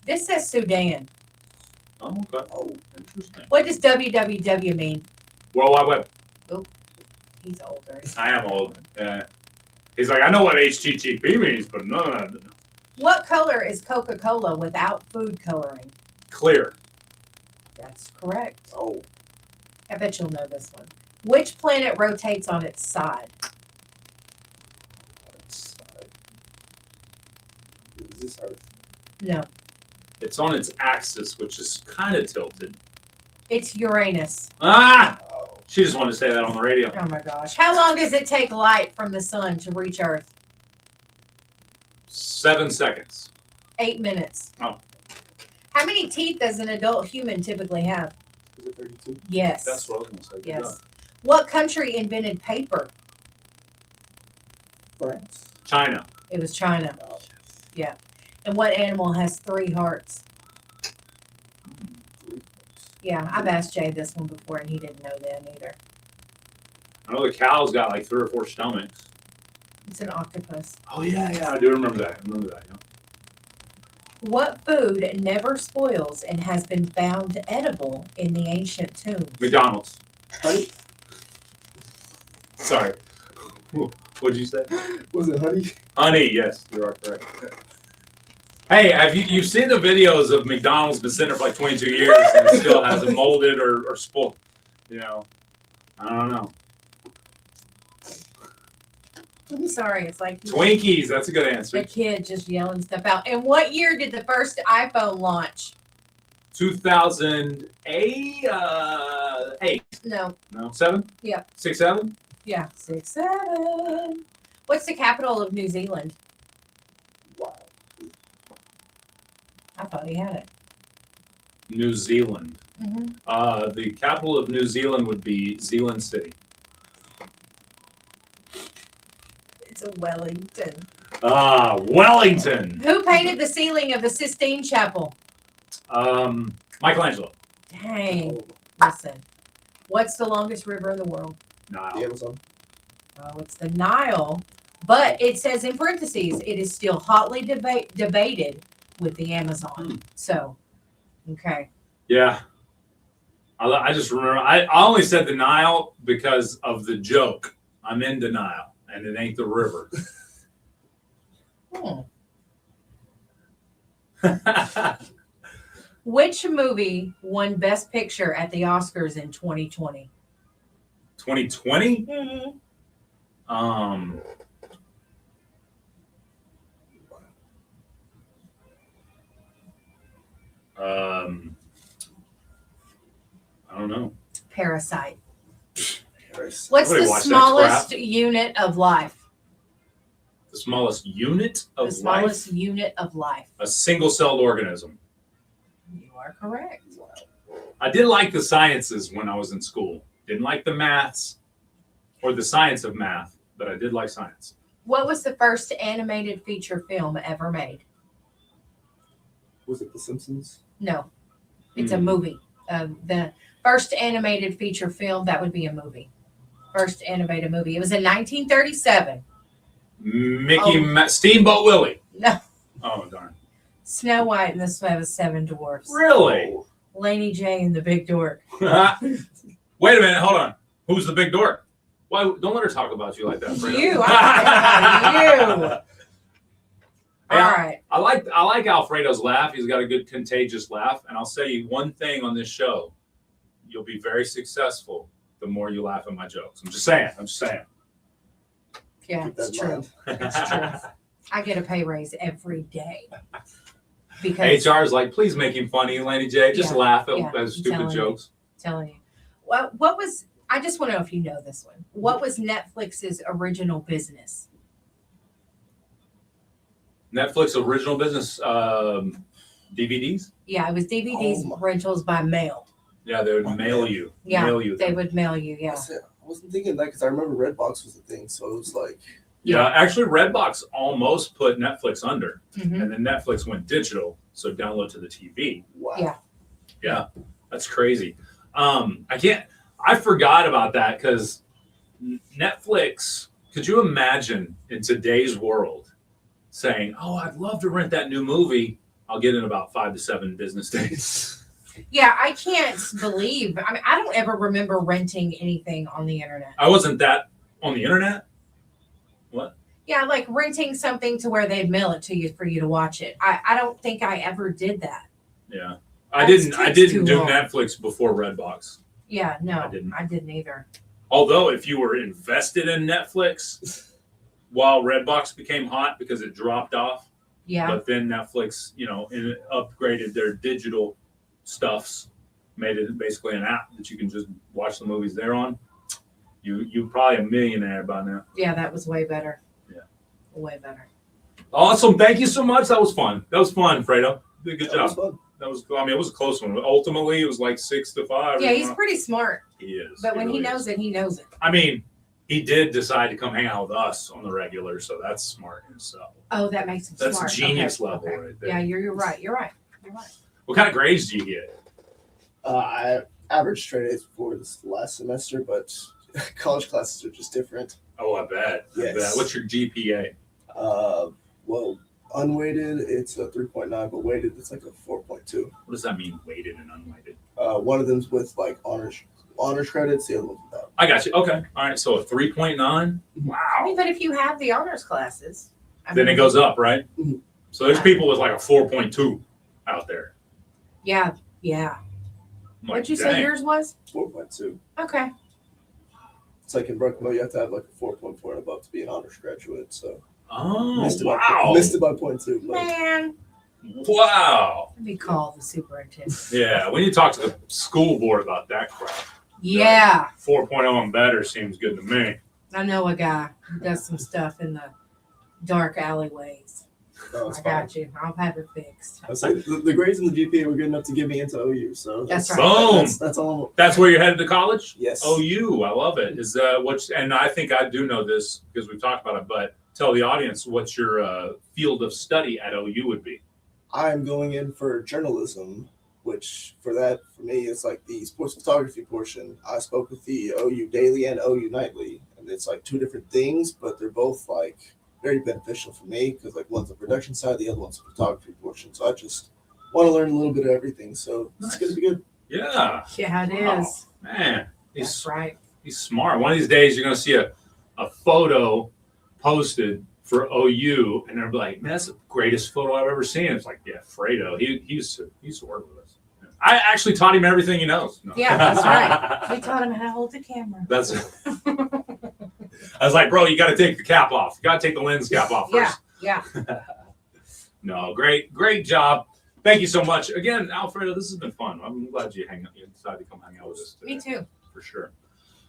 This says Sudan. Oh, okay. Oh, interesting. What does www mean? World Wide Web. Oh, he's older. I am old. He's like, I know what HTTP means, but no. What color is Coca-Cola without food coloring? Clear. That's correct. Oh. I bet you'll know this one. Which planet rotates on its side? Is this Earth? No. It's on its axis, which is kind of tilted. It's Uranus. Ah! She just wanted to say that on the radio. Oh my gosh. How long does it take light from the sun to reach Earth? 7 seconds. 8 minutes. Oh. How many teeth does an adult human typically have? Is it 32? Yes. That's what I was going to say. Good Yes. job. What country invented paper? France. China. It was China. Yeah. And what animal has 3 hearts? Yeah, I've asked Jay this one before, and he didn't know them either. I know the cow's got like 3 or 4 stomachs. It's an octopus. Oh yeah, I do remember that. Yeah. What food never spoils and has been found edible in the ancient tombs? McDonald's. Honey? Sorry. What'd you say? Was it honey? Honey, yes, you are correct. Hey, have you've seen the videos of McDonald's been sitting there for like 22 years and it still hasn't molded or spoiled? You know, I don't know. I'm sorry, it's like Twinkies, that's a good answer. a kid just yelling stuff out. And what year did the first iPhone launch? 2008? 8. No. 7? Yeah. 6, 7? Yeah. 6, 7. What's the capital of New Zealand? Wow. I thought he had it. New Zealand. Mm-hmm. The capital of New Zealand would be Zealand City. It's a Wellington. Wellington. Who painted the ceiling of the Sistine Chapel? Michelangelo. Dang. Listen. What's the longest river in the world? Nile. The Amazon. Oh, it's the Nile. But it says in parentheses, it is still hotly debated with the Amazon. So, okay. Yeah. I just remember, I only said the Nile because of the joke. I'm in denial, and it ain't the river. Which movie won Best Picture at the Oscars in 2020? 2020? Mm-hmm. I don't know. Parasite. Paris. What's Nobody the watched that smallest crap. unit of life? The smallest unit of The smallest life? unit of life. A single-celled organism. You are correct. I did like the sciences when I was in school. Didn't like the maths or the science of math, but I did like science. What was the first animated feature film ever made? Was it The Simpsons? No, it's a movie. The first animated feature film, that would be a movie. First animated movie. It was in 1937. Steamboat Willie. No. Oh, darn. Snow White and the Seven Dwarfs. Really? Laney J and the Big Dork. Wait a minute, hold on. Who's the big dork? Why? Don't let her talk about you like that, Fredo. You. I'm you. Hey, All right. I like Alfredo's laugh. He's got a good contagious laugh. And I'll say you one thing on this show. You'll be very successful the more you laugh at my jokes. I'm just saying. Yeah, it's true. It's true. I get a pay raise every day. Because HR is like, please make him funny, Laney J. Just laugh at I'm stupid jokes. Telling you. What was, I just want to know if you know this one. What was Netflix's original business? Netflix original business, DVDs? Yeah, it was DVDs rentals by mail. Yeah, they would mail you. Yeah, mail you they them. would mail you, yeah. I wasn't thinking that because I remember Redbox was a thing, so it was like. Yeah, actually, Redbox almost put Netflix under, Mhm. and then Netflix went digital, so download to the TV. Wow. Yeah, that's crazy. I forgot about that because Netflix. Could you imagine in today's world saying, "Oh, I'd love to rent that new movie. I'll get it in about 5 to 7 business days." Yeah, I can't believe. I mean, I don't ever remember renting anything on the internet. I wasn't that on the internet. What? Yeah, like renting something to where they'd mail it to you for you to watch it. I don't think I ever did that. Yeah, I That didn't takes do too long. Netflix before Redbox. Yeah, no, I didn't. either. Although, if you were invested in Netflix while Redbox became hot because it dropped off, Yeah. but then Netflix, upgraded their digital stuffs, made it basically an app that you can just watch the movies there on. You're probably a millionaire by now. Yeah, that was way better. Yeah. Way better. Awesome. Thank you so much. That was fun, Fredo. You did a good That was job. fun. That was, it was a close one. Ultimately, it was like 6 to 5. Yeah, he's pretty smart. He is. But when he really knows is. it, he knows it. I mean, he did decide to come hang out with us on the regular, so that's smart in itself. Oh, that makes him That's smart. genius Okay, level okay. right there. Yeah, you're right. You're right. What kind of grades do you get? I averaged straight A's before this last semester, but college classes are just different. Oh, I bet. Yes. I bet. What's your GPA? Well, unweighted, it's a 3.9, but weighted, it's like a 4.2. What does that mean, weighted and unweighted? One of them's with like honors credits, the other one's without. I got you. Okay. All right. So a 3.9. Wow. I mean, but if you have the honors classes, Then it goes up, right? Mhm. So there's people with like a 4.2 out there. Yeah. I'm like, What'd you say dang. yours was? 4.2. Okay. It's like in Brookville, you have to have like a 4.4 and above to be an honors graduate. So Oh, missed it wow. by 0.2. But Man, Wow. let me call the superintendent. Yeah. We need to talk to the school board about that crap. Yeah. 4.0 and better seems good to me. I know a guy who does some stuff in the dark alleyways. no, it's I fine. got you. I'll have it fixed. I say the grades and the GPA were good enough to get me into OU. So That's right. Boom. That's all. That's where you're headed to college? Yes. OU. I love it. Is and I think I do know this because we've talked about it, but tell the audience what your field of study at OU would be. I'm going in for journalism, which for me, it's like the sports photography portion. I spoke with the OU Daily and OU Nightly, and it's like two different things, but they're both like very beneficial for me because like one's the production side, the other one's the photography portion. So I just want to learn a little bit of everything. So it's going to be good. Yeah. Yeah, it Wow. is. Man, That's right. he's smart. One of these days, you're going to see a photo posted for OU, and they're like, man, that's the greatest photo I've ever seen. It's like, yeah, Fredo. He used to work with us. I actually taught him everything he knows. No. Yeah, that's right. We taught him how to hold the camera. I was like, bro, you got to take the cap off. You got to take the lens cap off first. Yeah. No, great job. Thank you so much. Again, Alfredo, this has been fun. I'm glad you decided to come hang out with us today. Me too. For sure.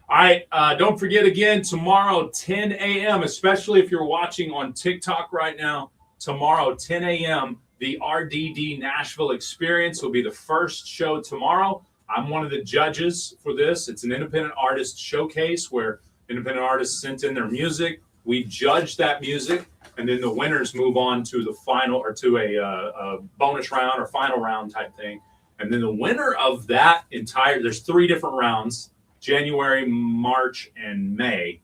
All right. Don't forget again, tomorrow, 10 a.m., especially if you're watching on TikTok right now, tomorrow, 10 a.m., the RDD Nashville Experience will be the first show tomorrow. I'm one of the judges for this. It's an independent artist showcase where independent artists sent in their music. We judge that music, and then the winners move on to the final or to a bonus round or final round type thing. And then the winner of that there's 3 different rounds, January, March, and May.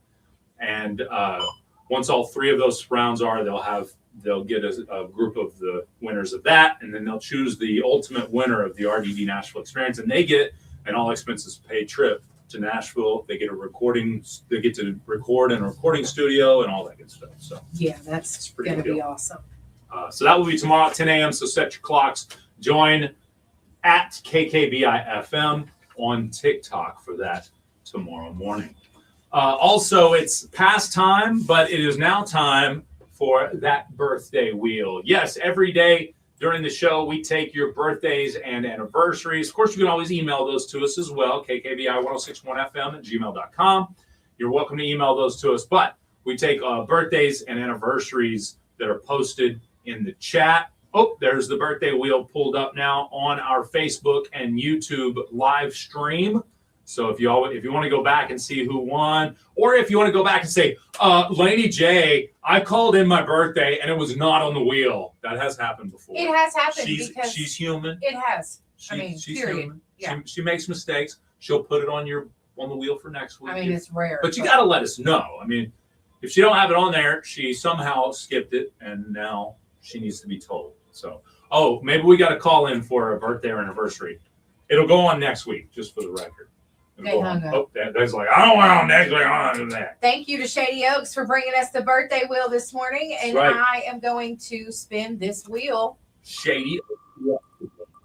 And once all 3 of those rounds are, they'll get a group of the winners of that, and then they'll choose the ultimate winner of the RDD Nashville Experience, and they get an all expenses paid trip to Nashville. They get to record in a recording studio and all that good stuff. So Yeah, that's pretty going to good be deal. awesome. So that will be tomorrow at 10 a.m. So set your clocks. Join at KKBI-FM on TikTok for that tomorrow morning. Also, it's past time, but it is now time for that birthday wheel. Yes, every day during the show, we take your birthdays and anniversaries. Of course, you can always email those to us as well, kkbi1061fm@gmail.com. You're welcome to email those to us, but we take birthdays and anniversaries that are posted in the chat. Oh, there's the birthday wheel pulled up now on our Facebook and YouTube live stream. So if you want to go back and see who won, or if you want to go back and say, Laney J, I called in my birthday and it was not on the wheel. That has happened before. It has happened She's human. it has. She's period. human. Yeah. She makes mistakes. She'll put it on the wheel for next week. I mean, it's rare. But you got to let us know. I mean, if she don't have it on there, she somehow skipped it, and now she needs to be told. So, maybe we got to call in for a birthday or anniversary. It'll go on next week, just for the record. They hung up. That's like, I don't want on next week. I don't want to do that. Thank you to Shady Oaks for bringing us the birthday wheel this morning. And That's right. I am going to spin this wheel. Shady.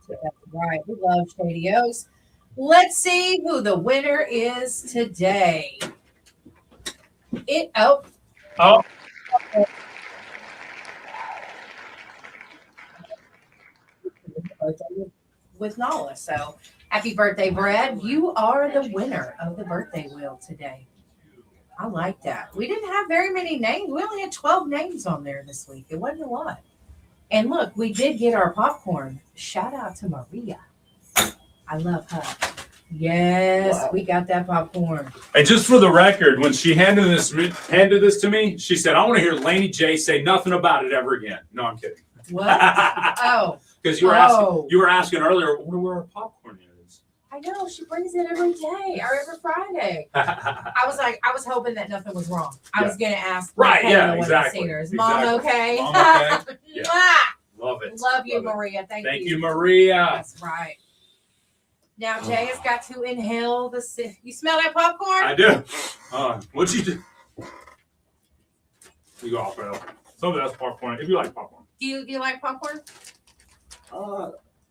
That's right. We love Shady Oaks. Let's see who the winner is today. With Nala. So happy birthday, Brad. You are the winner of the birthday wheel today. I like that. We didn't have very many names. We only had 12 names on there this week. It wasn't a lot. And look, we did get our popcorn. Shout out to Maria. I love her. Yes, wow. We got that popcorn. And just for the record, when she handed this to me, she said, I want to hear Laney J say nothing about it ever again. No, I'm kidding. What? Oh. Because you were asking earlier, where our popcorn is. I know she brings it every day or every Friday. I was hoping that nothing was wrong. I was gonna ask. Right, Kayla yeah, when I exactly. seen her. Is Mom okay? Mom okay? Yeah. Mwah! Love it. Love you, Love it. Maria. Thank Thank you. you, Maria. That's right. Now Jay has got to inhale the. You smell that popcorn? I do. What'd you do? You go off, bro. Some of that's popcorn. If you like popcorn. Do you like popcorn?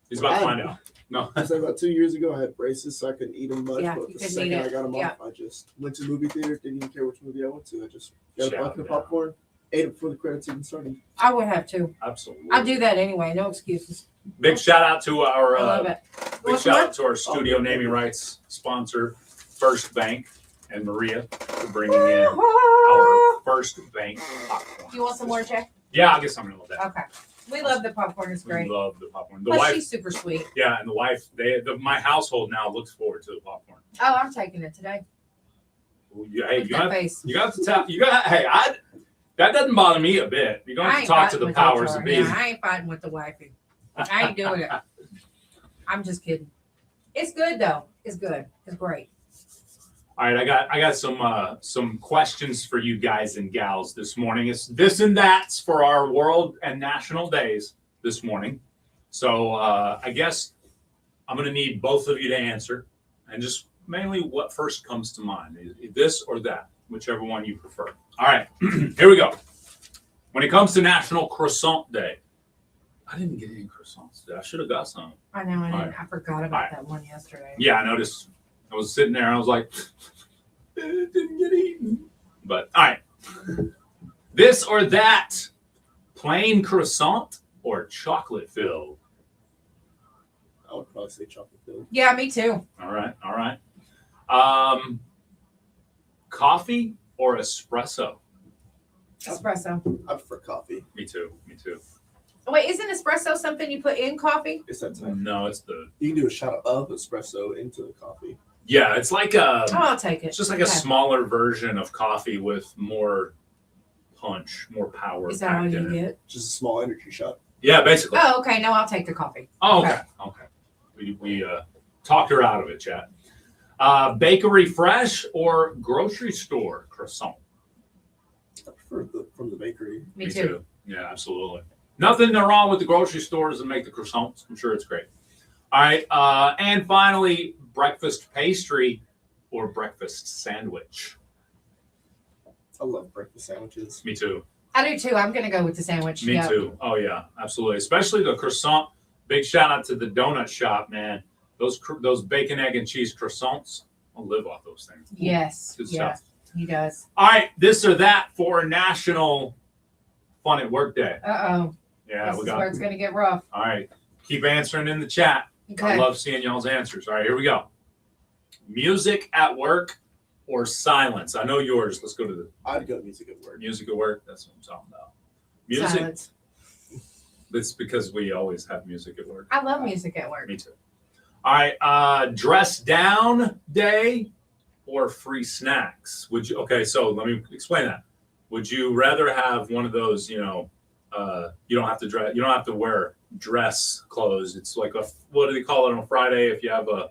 He's about to find out. No. I said about 2 years ago, I had braces, so I couldn't eat them much. Yeah, but you the couldn't second eat I it. got them Yeah. off, I just went to the movie theater, didn't even care which movie I went to. I just got a Shout bucket of out. popcorn, ate it before the credits even started. I would have to. Absolutely. I'll do that anyway. No excuses. Big shout out to our I love it. big What's shout more? out to our studio naming rights sponsor, First Bank, and Maria for bringing in our First Bank popcorn. You want some more, Jay? Yeah, I'll get some in a little bit. Okay. We love the popcorn. It's great. We love the popcorn. The Plus, wife, she's super sweet. yeah, and the wife, my household now looks forward to the popcorn. Oh, I'm taking it today. Hey, Look at that face. you got to tell, that doesn't bother me a bit. You're going to I ain't talk to fighting the with powers HR. of be. Yeah, I ain't fighting with the wifey. I ain't doing it. I'm just kidding. It's good though. It's good. It's great. All right, I got some questions for you guys and gals this morning. It's this and that's for our world and national days this morning. So I guess I'm going to need both of you to answer, and just mainly what first comes to mind, this or that, whichever one you prefer. All right, here we go. When it comes to National Croissant Day, I didn't get any croissants today. I should have got some. I know. I All didn't. I forgot about that one yesterday. Yeah, I noticed. I was sitting there and I was like, it didn't get eaten. But all right. This or that, plain croissant or chocolate filled? I would probably say chocolate filled. Yeah, me too. All right, all right. Coffee or espresso? Espresso. I prefer coffee. Me too. Me too. Wait, isn't espresso something you put in coffee? It's that type. No, it's the. You can do a shot of espresso into the coffee. Yeah, it's like a. Oh, I'll take it. It's just like Okay. a smaller version of coffee with more punch, more power. Is that all packed you in it. get? Just a small energy shot. Yeah, basically. Oh, okay. No, I'll take the coffee. Oh, okay. Okay. We talked her out of it, chat. Bakery fresh or grocery store croissant? I prefer from the bakery. Me too. Yeah, absolutely. Nothing wrong with the grocery stores that make the croissants. I'm sure it's great. All right. And finally, breakfast pastry or breakfast sandwich? I love breakfast sandwiches. Me too. I do too. I'm gonna go with the sandwich. Me Yep. too. Oh yeah, absolutely. Especially the croissant. Big shout out to the donut shop, man. Those bacon, egg, and cheese croissants. I'll live off those things. Yes. Good Yes. stuff. He does. All right, this or that for National Fun at Work Day. Uh-oh. Yeah, This we is got. where it's gonna get rough. All right, keep answering in the chat. I Okay. love seeing y'all's answers. All right, here we go. Music at work or silence? I know yours. Let's go to the I'd go music at work. music at work. That's what I'm talking about. Music. Silence. That's because we always have music at work. I love music at work. Me too. All right, dress down day or free snacks? Would you? Okay, so let me explain that. Would you rather have one of those? You know, you don't have to dress. You don't have to wear dress clothes. It's like a, what do they call it on Friday? If you have a,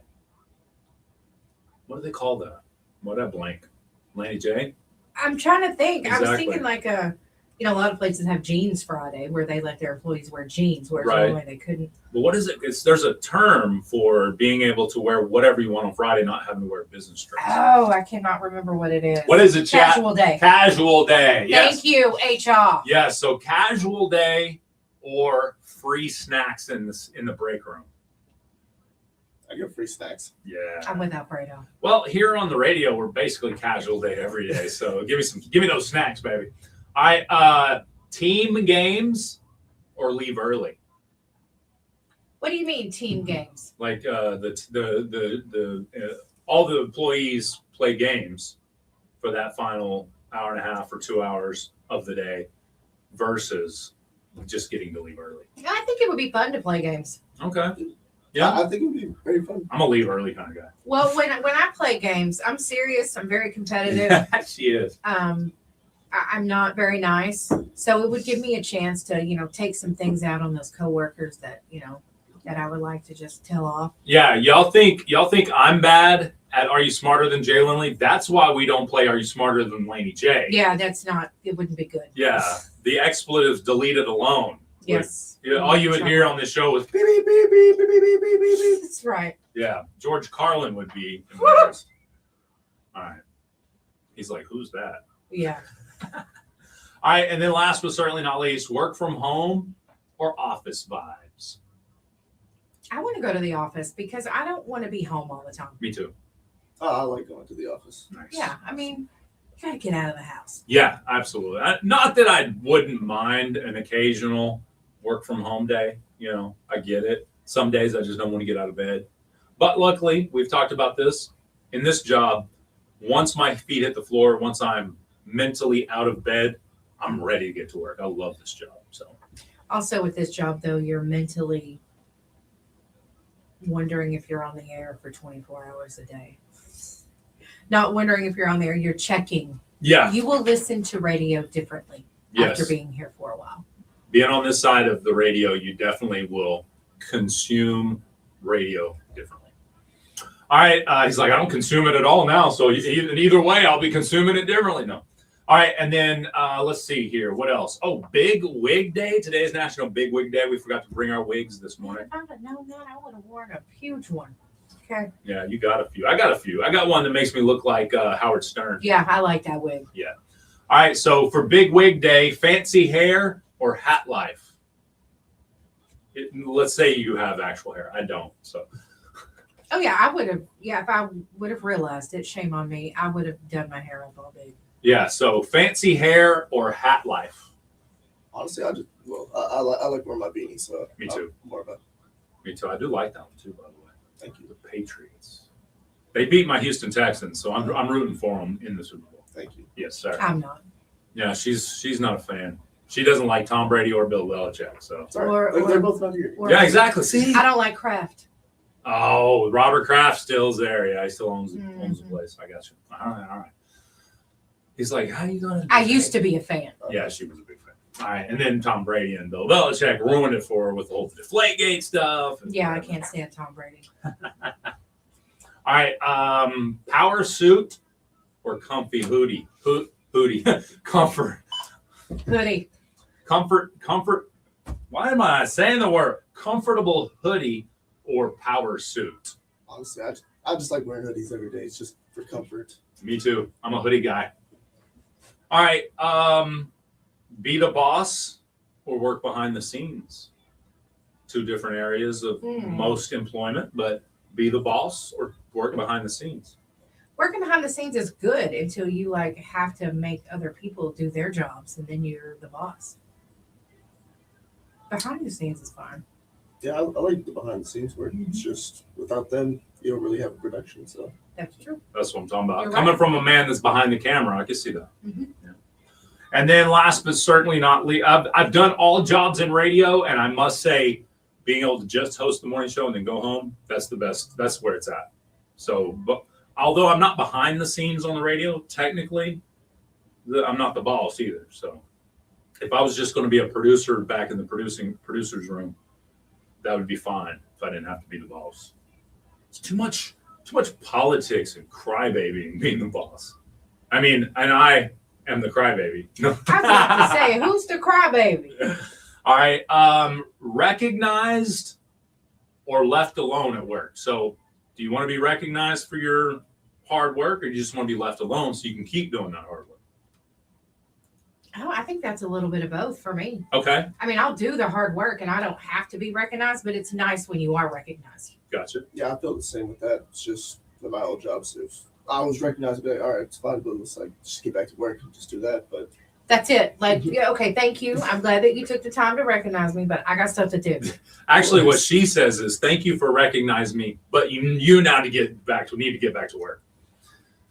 what do they call that? What a blank, Laney J. I'm trying to think. I was Exactly. thinking like a a lot of places have jeans Friday where they let their employees wear jeans, whereas Right. normally they couldn't. But what is it? There's a term for being able to wear whatever you want on Friday, not having to wear business dress. Oh, I cannot remember what it is. What is it, chat? Casual day. Casual day. Yes. Thank you, HR. Yes. So casual day or free snacks in the break room. I get free snacks. Yeah. I'm with Alfredo. Well, here on the radio, we're basically casual day every day. So give me those snacks, baby. All right. Team games or leave early. What do you mean team games? Like all the employees play games for that final hour and a half or 2 hours of the day versus just getting to leave early. I think it would be fun to play games. Okay. Yeah. I think it would be very fun. I'm a leave early kind of guy. Well, when I play games, I'm serious. I'm very competitive. She is. I'm not very nice, so it would give me a chance to take some things out on those coworkers that that I would like to just tell off. Yeah, y'all think I'm bad at Are You Smarter Than Jay Lindley? That's why we don't play Are You Smarter Than Laney J. Yeah, it wouldn't be good. Yeah, the expletives deleted alone. Yes. All you would hear on this show was beep, beep, beep, beep, beep, beep, beep, beep, beep. That's right. Yeah, George Carlin would be embarrassed. All right. He's like, who's that? Yeah. All right, and then last but certainly not least, work from home or office vibes? I want to go to the office because I don't want to be home all the time. Me too. I like going to the office. Nice. Yeah, I mean, you got to get out of the house. Yeah, absolutely. Not that I wouldn't mind an occasional work from home day. You know, I get it. Some days I just don't want to get out of bed. But luckily, we've talked about this. In this job, once my feet hit the floor, once I'm mentally out of bed, I'm ready to get to work. I love this job. So, Also, with this job, though, you're mentally wondering if you're on the air for 24 hours a day. Not wondering if you're on there, you're checking. yeah, You will listen to radio differently yes. after being here for a while. Being on this side of the radio, you definitely will consume radio differently. All right. He's like, I don't consume it at all now. So either way, I'll be consuming it differently. No. All right. And then let's see here. What else? Oh, Big Wig Day. Today is National Big Wig Day. We forgot to bring our wigs this morning. No, I would have worn a huge one. Okay. Yeah, you got a few. I got a few. I got one that makes me look like Howard Stern. Yeah, I like that wig. Yeah. All right. So for Big Wig Day, fancy hair or hat life? Let's say you have actual hair. I don't. So. Oh, yeah, I would have. Yeah, if I would have realized it, shame on me, I would have done my hair up all big. Yeah. So fancy hair or hat life? Honestly, I like wearing my beanie, so Me too. More of a Me too. I do like that one too, by the way. thank you. The Patriots. They beat my Houston Texans, so I'm rooting for them in the Super Bowl. Thank you. Yes, sir. I'm not. Yeah, she's not a fan. She doesn't like Tom Brady or Bill Belichick. So They're both not here. yeah, exactly. See, I don't like Kraft. oh, Robert Kraft still's there. Yeah, he still owns the place. I got you. All right. He's like, how you gonna? I used to be a fan. Yeah, she was a big fan. All right, and then Tom Brady and Bill Belichick ruined it for her with the whole Deflategate stuff. And Yeah, I can't stand Tom Brady. All right, power suit or comfy hoodie? Hoodie, comfort. Hoodie. Comfort. Why am I saying the word comfortable hoodie or power suit? Honestly, I just like wearing hoodies every day. It's just for comfort. Me too. I'm a hoodie guy. All right. Be the boss or work behind the scenes. Two different areas of most employment, but be the boss or work behind the scenes. Working behind the scenes is good until you have to make other people do their jobs, and then you're the boss. Behind the scenes is fine. Yeah, I like the behind the scenes work. It's just without them, you don't really have a production. So That's true. That's what I'm talking about. You're Coming right. from a man that's behind the camera, I can see that. Mhm. Yeah. And then last but certainly not least, I've done all jobs in radio, and I must say, being able to just host the morning show and then go home, that's the best. That's where it's at. So, but although I'm not behind the scenes on the radio, technically, I'm not the boss either. So if I was just going to be a producer back in the producer's room, that would be fine if I didn't have to be the boss. It's too much politics and crybaby being the boss. I mean, and I am the crybaby. I was about to say, who's the crybaby? All right. Recognized or left alone at work. So do you want to be recognized for your hard work, or do you just want to be left alone so you can keep doing that hard work? Oh, I think that's a little bit of both for me. Okay. I mean, I'll do the hard work and I don't have to be recognized, but it's nice when you are recognized. Gotcha. yeah, I feel the same with that. It's just for my old jobs. If I was recognized, I'd be like, all right, it's fine, but it's like just get back to work and just do that. But That's it. Yeah, okay, thank you. I'm glad that you took the time to recognize me, but I got stuff to do. Actually, what she says is, "Thank you for recognizing me, but you now need to get back to work."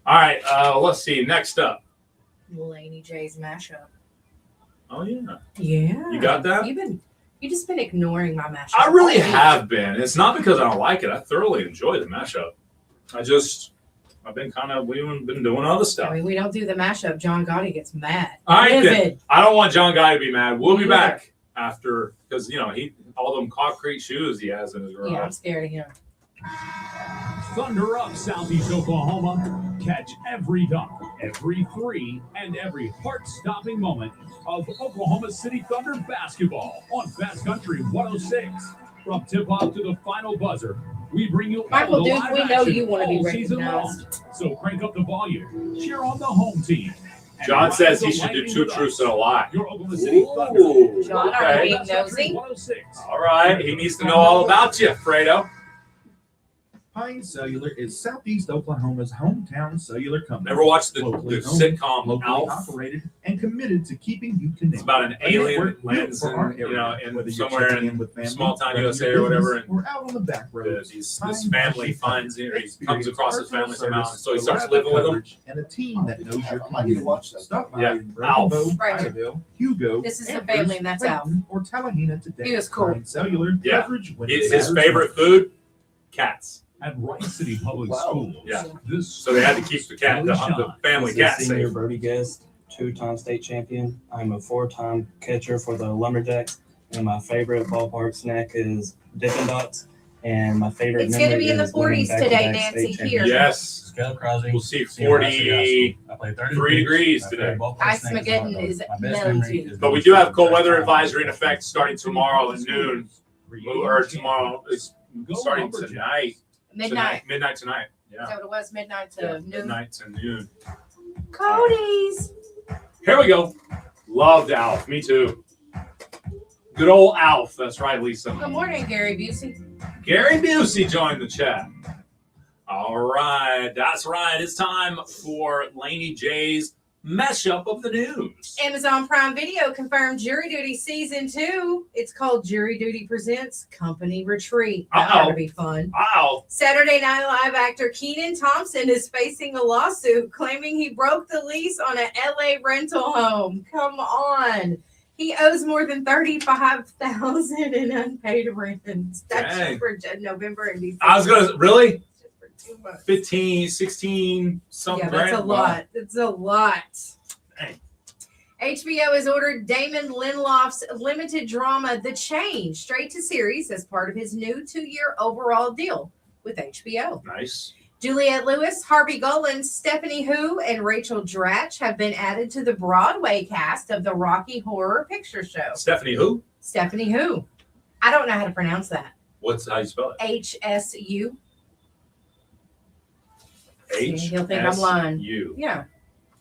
All right. Let's see. Next up. Laney J's mashup. Oh yeah. Yeah. You got that? You just been ignoring my mashup. I really have been. It's not because I don't like it. I thoroughly enjoy the mashup. We've been doing other stuff. I mean, we don't do the mashup. John Gotti gets mad. All right, then. Livid. I don't want John Guy to be mad. We'll be Yeah. back after, because all them concrete shoes he has in his garage. Yeah, I'm scared of him. Thunder up, Southeast Oklahoma. Catch every dunk, every three, and every heart-stopping moment of Oklahoma City Thunder basketball on Best Country 106. From tip-off to the final buzzer, we bring you Michael all the Duke, live we know action you want to be all season recognized. long. So crank up the volume, cheer on the home team. and John ride says the he should do lightning 2 with truths us. and a lie. Your Oklahoma City Thunder. Ooh, John, are okay. you being nosy? 106. All right, he needs to know all about you, Fredo. Pine Cellular is Southeast Oklahoma's hometown cellular company. Ever watched the Locally owned, sitcom locally Alf? operated, and committed to keeping you connected. It's about an A alien network that lands built for our in, area. in Whether you're somewhere checking in with family, small town running USA your or whatever, business, or out on the back roads. this Pine family Passion finds him, or he comes across his family personal somehow, service, so he starts reliable living with them. coverage, and a team that knows your I might need to community. watch that. Stop by Yeah, in Broken Alf. Bow, Right. Idaville, Hugo, This is the Andrews, family, and that's Clayton, or Tallahassee today. He was cool. Pine Cellular Yeah. coverage when His it matters favorite most. food, cats. At Rice City Public Wow. Schools. Yeah. This So they had to keep the cat, the family This is cat Senior safe. Brody Guest, 2-time state champion. I'm a 4-time catcher for the Lumberjacks, and my favorite ballpark snack is Dippin' Dots. And my favorite It's going to memory be in the is winning 40s today, back-to-back Nancy, state here. Yes, Caleb Crosby. we'll see Senior high school. 43 degrees today. Ice Mageddon is melting. But we do have cold weather advisory in effect starting tomorrow at noon. Or tomorrow is starting tonight. Midnight. Midnight tonight. Is Yeah. that what it was? Midnight to noon. Midnight to noon. Cody's. Here we go. Loved Alf. Me too. Good old Alf. That's right, Lisa. Good morning, Gary Busey. Gary Busey joined the chat. All right. That's right. It's time for Laney J's Mashup of the News. Amazon Prime Video confirmed Jury Duty Season 2. It's called Jury Duty Presents Company Retreat. That ought to be fun. Wow. Saturday Night Live actor Kenan Thompson is facing a lawsuit claiming he broke the lease on an LA rental home. Come on. He owes more than $35,000 in unpaid rent. That's Dang. just for November and December. I was going to, really? It's just for 2 months. 15, 16, something. Yeah, that's a grand? lot. It's a lot. Dang. HBO has ordered Damon Lindelof's limited drama The Change straight to series as part of his new 2-year overall deal with HBO. Nice. Juliette Lewis, Harvey Golan, Stephanie Hu, and Rachel Dratch have been added to the Broadway cast of the Rocky Horror Picture Show. Stephanie who? Stephanie Hu. I don't know how to pronounce that. What's how you spell it? HSU. H. He'll think I'm lying. U. Yeah.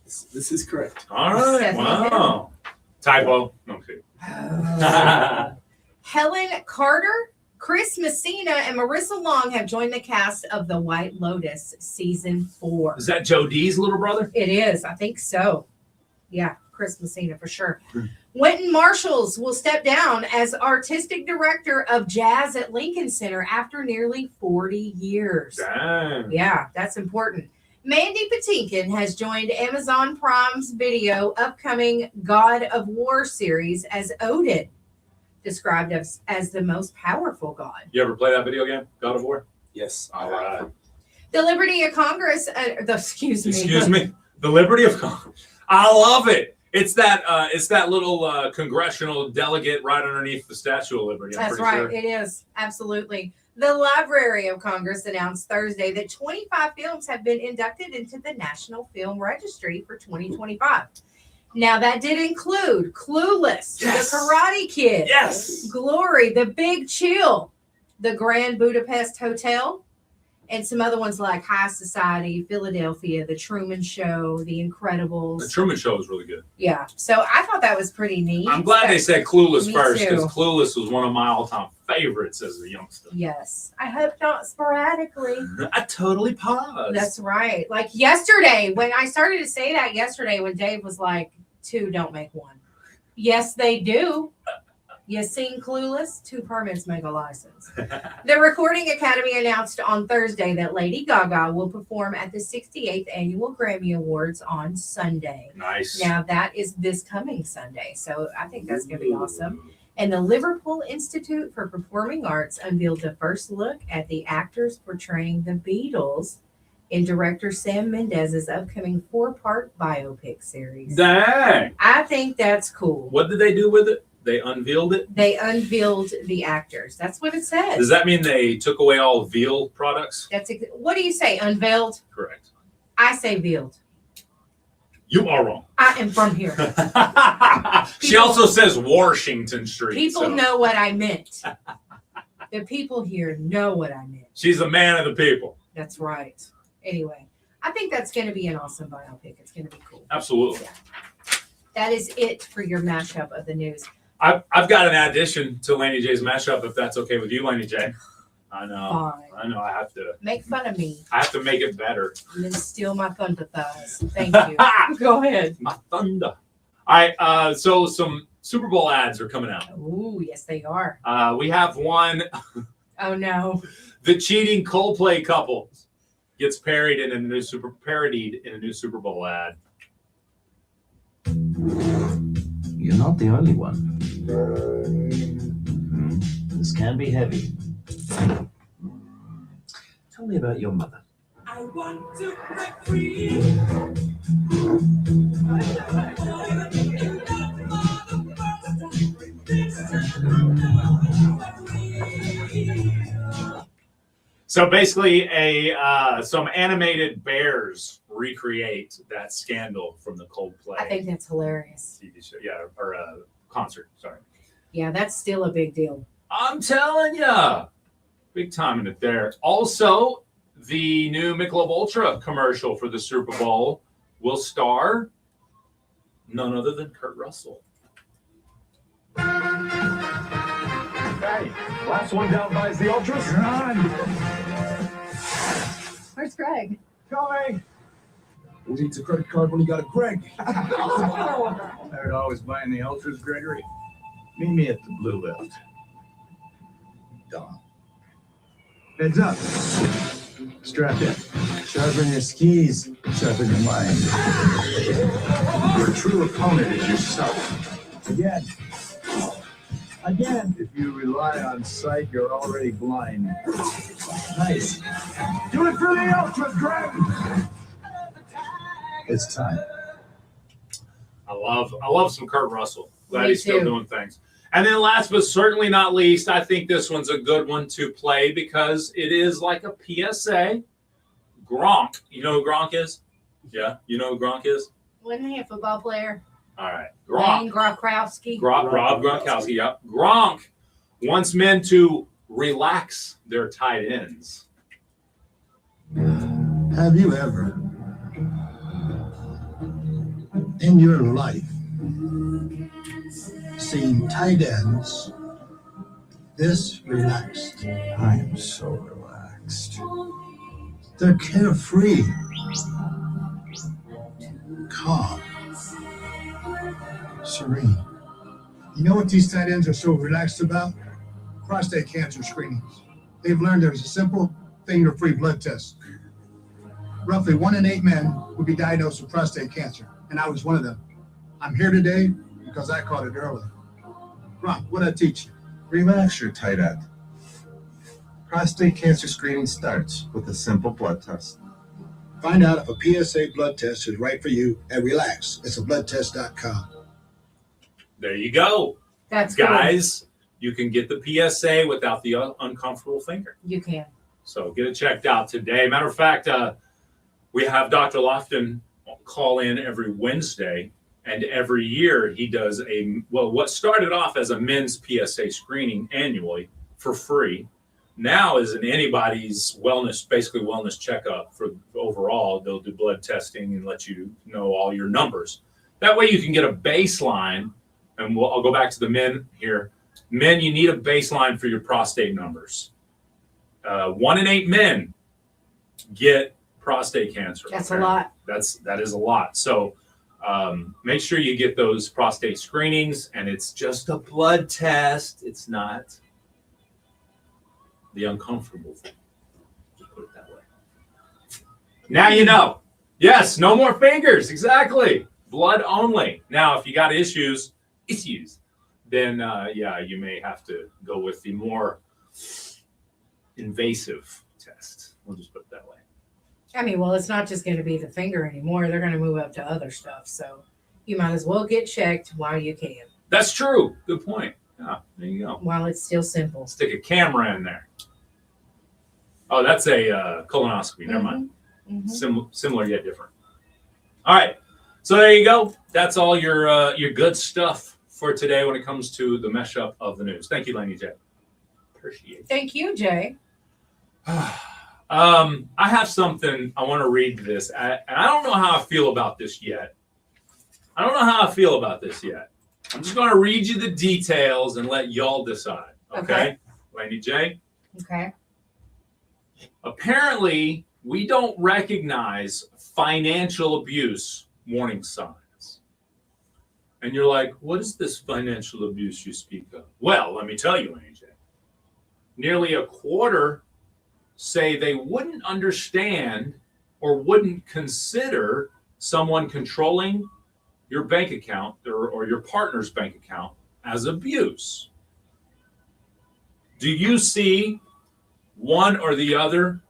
This is correct. All right. Stephanie Wow. Typo. Okay. Helen Carter, Chris Messina, and Marissa Long have joined the cast of The White Lotus Season 4. Is that Joe D's little brother? It is. I think so. Yeah, Chris Messina for sure. Wynton Marshalls will step down as artistic director of jazz at Lincoln Center after nearly 40 years. Dang. Yeah, that's important. Mandy Patinkin has joined Amazon Prime's Video upcoming God of War series as Odin, described as the most powerful god. You ever play that video game, God of War? Yes. All right. The Liberty of Congress, excuse me. The Liberty of Congress. I love it. It's that little congressional delegate right underneath the Statue of Liberty. I'm That's pretty right. sure. It is. Absolutely. The Library of Congress announced Thursday that 25 films have been inducted into the National Film Registry for 2025. Now, that did include Clueless, Yes. The Karate Kid, Yes. Glory, The Big Chill, The Grand Budapest Hotel, and some other ones like High Society, Philadelphia, The Truman Show, The Incredibles. The Truman Show is really good. Yeah. So I thought that was pretty neat. I'm glad they said Clueless Me first too. because Clueless was one of my all-time favorites as a youngster. Yes. I hope not sporadically. I totally paused. That's right. Like yesterday, when I started to say that yesterday, when Dave was like, 2 don't make 1. Yes, they do. You seen Clueless? 2 permits make a license. The Recording Academy announced on Thursday that Lady Gaga will perform at the 68th Annual Grammy Awards on Sunday. Nice. Now, that is this coming Sunday, so I think that's going to be awesome. And the Liverpool Institute for Performing Arts unveiled the first look at the actors portraying the Beatles in director Sam Mendes's upcoming 4-part biopic series. Dang. I think that's cool. What did they do with it? They unveiled it? They unveiled the actors. That's what it says. Does that mean they took away all veal products? What do you say? Unveiled? Correct. I say veiled. You are wrong. I am from here. She also says Washington Street. People so. know what I meant. The people here know what I meant. She's a man of the people. That's right. Anyway, I think that's going to be an awesome biopic. It's going to be cool. Absolutely. Yeah. That is it for your mashup of the news. I've got an addition to Laney J's mashup, if that's okay with you, Laney J. I know. Fine. I know. I have to Make fun of me I have to make it better. and then steal my thunder thighs. Thank you. Go ahead. My thunder. All right. So some Super Bowl ads are coming out. Ooh, yes, they are. We have one. Oh no. The cheating Coldplay couple gets parodied in a new Super Bowl ad. You're not the only one. This can be heavy. Tell me about your mother. I want to break free. So basically, some animated bears recreate that scandal from the Coldplay I think that's hilarious. TV show, or concert. Sorry, Yeah, that's still a big deal. I'm telling ya, big time in it there. Also, the new Michelob Ultra commercial for the Super Bowl will star none other than Kurt Russell. Hey, last one down buys the Ultras. Run! Where's Greg? Coming! Who needs a credit card when you got a Greg? They're always buying the Ultras, Gregory. Meet me at the Blue Lift. Done. Heads up. Strap in. Sharpen your skis. Sharpen your mind. Your true opponent is yourself. Again. Again. If you rely on sight, you're already blind. Nice. Do it for the Ultras, Greg! It's time. I love some Kurt Russell. Glad Me he's still too. doing things. And then last but certainly not least, I think this one's a good one to play because it is like a PSA. Gronk. You know who Gronk is? Yeah, you know who Gronk is? Wasn't he a football player? All right. Wayne Gronk. Gronkowski. Rob Gronkowski, yep. Gronk wants men to relax their tight ends. Have you ever in your life seen tight ends this relaxed? I am so relaxed. They're carefree, calm, serene. You know what these tight ends are so relaxed about? Prostate cancer screenings. They've learned there's a simple, finger-free blood test. Roughly 1 in 8 men will be diagnosed with prostate cancer, and I was one of them. I'm here today because I caught it early. Ron, what'd I teach you? Relax your tight end. Prostate cancer screening starts with a simple blood test. Find out if a PSA blood test is right for you and relax. It's a bloodtest.com. There you go. That's Guys, you can get the PSA without the uncomfortable finger. You can. So get it checked out today. Matter of fact, we have Dr. Lofton call in every Wednesday, and every year he does what started off as a men's PSA screening annually for free. Now is in anybody's wellness checkup for overall. They'll do blood testing and let you know all your numbers. That way you can get a baseline, and I'll go back to the men here. Men, you need a baseline for your prostate numbers. 1 in 8 men get prostate cancer. That's a lot. That is a lot. So make sure you get those prostate screenings, and it's just a blood test. It's not the uncomfortable thing. Just put it that way. Now you know. Yes, no more fingers. Exactly. Blood only. Now, if you got issues, then you may have to go with the more invasive test. We'll just put it that way. I mean, well, it's not just going to be the finger anymore. They're going to move up to other stuff. So you might as well get checked while you can. That's true. Good point. Yeah, there you go. While it's still simple. Stick a camera in there. Oh, that's a colonoscopy. Never mind. Similar yet different. All right. So there you go. That's all your good stuff for today when it comes to the mesh up of the news. Thank you, Laney J. Appreciate it. Thank you, Jay. I have something I want to read this. And I don't know how I feel about this yet. I'm just going to read you the details and let y'all decide. Okay? Laney J. Okay. Apparently, we don't recognize financial abuse warning signs. And you're like, what is this financial abuse you speak of? Well, let me tell you, Laney J. Nearly a quarter say they wouldn't understand or wouldn't consider someone controlling your bank account or your partner's bank account as abuse. Do you see one or the other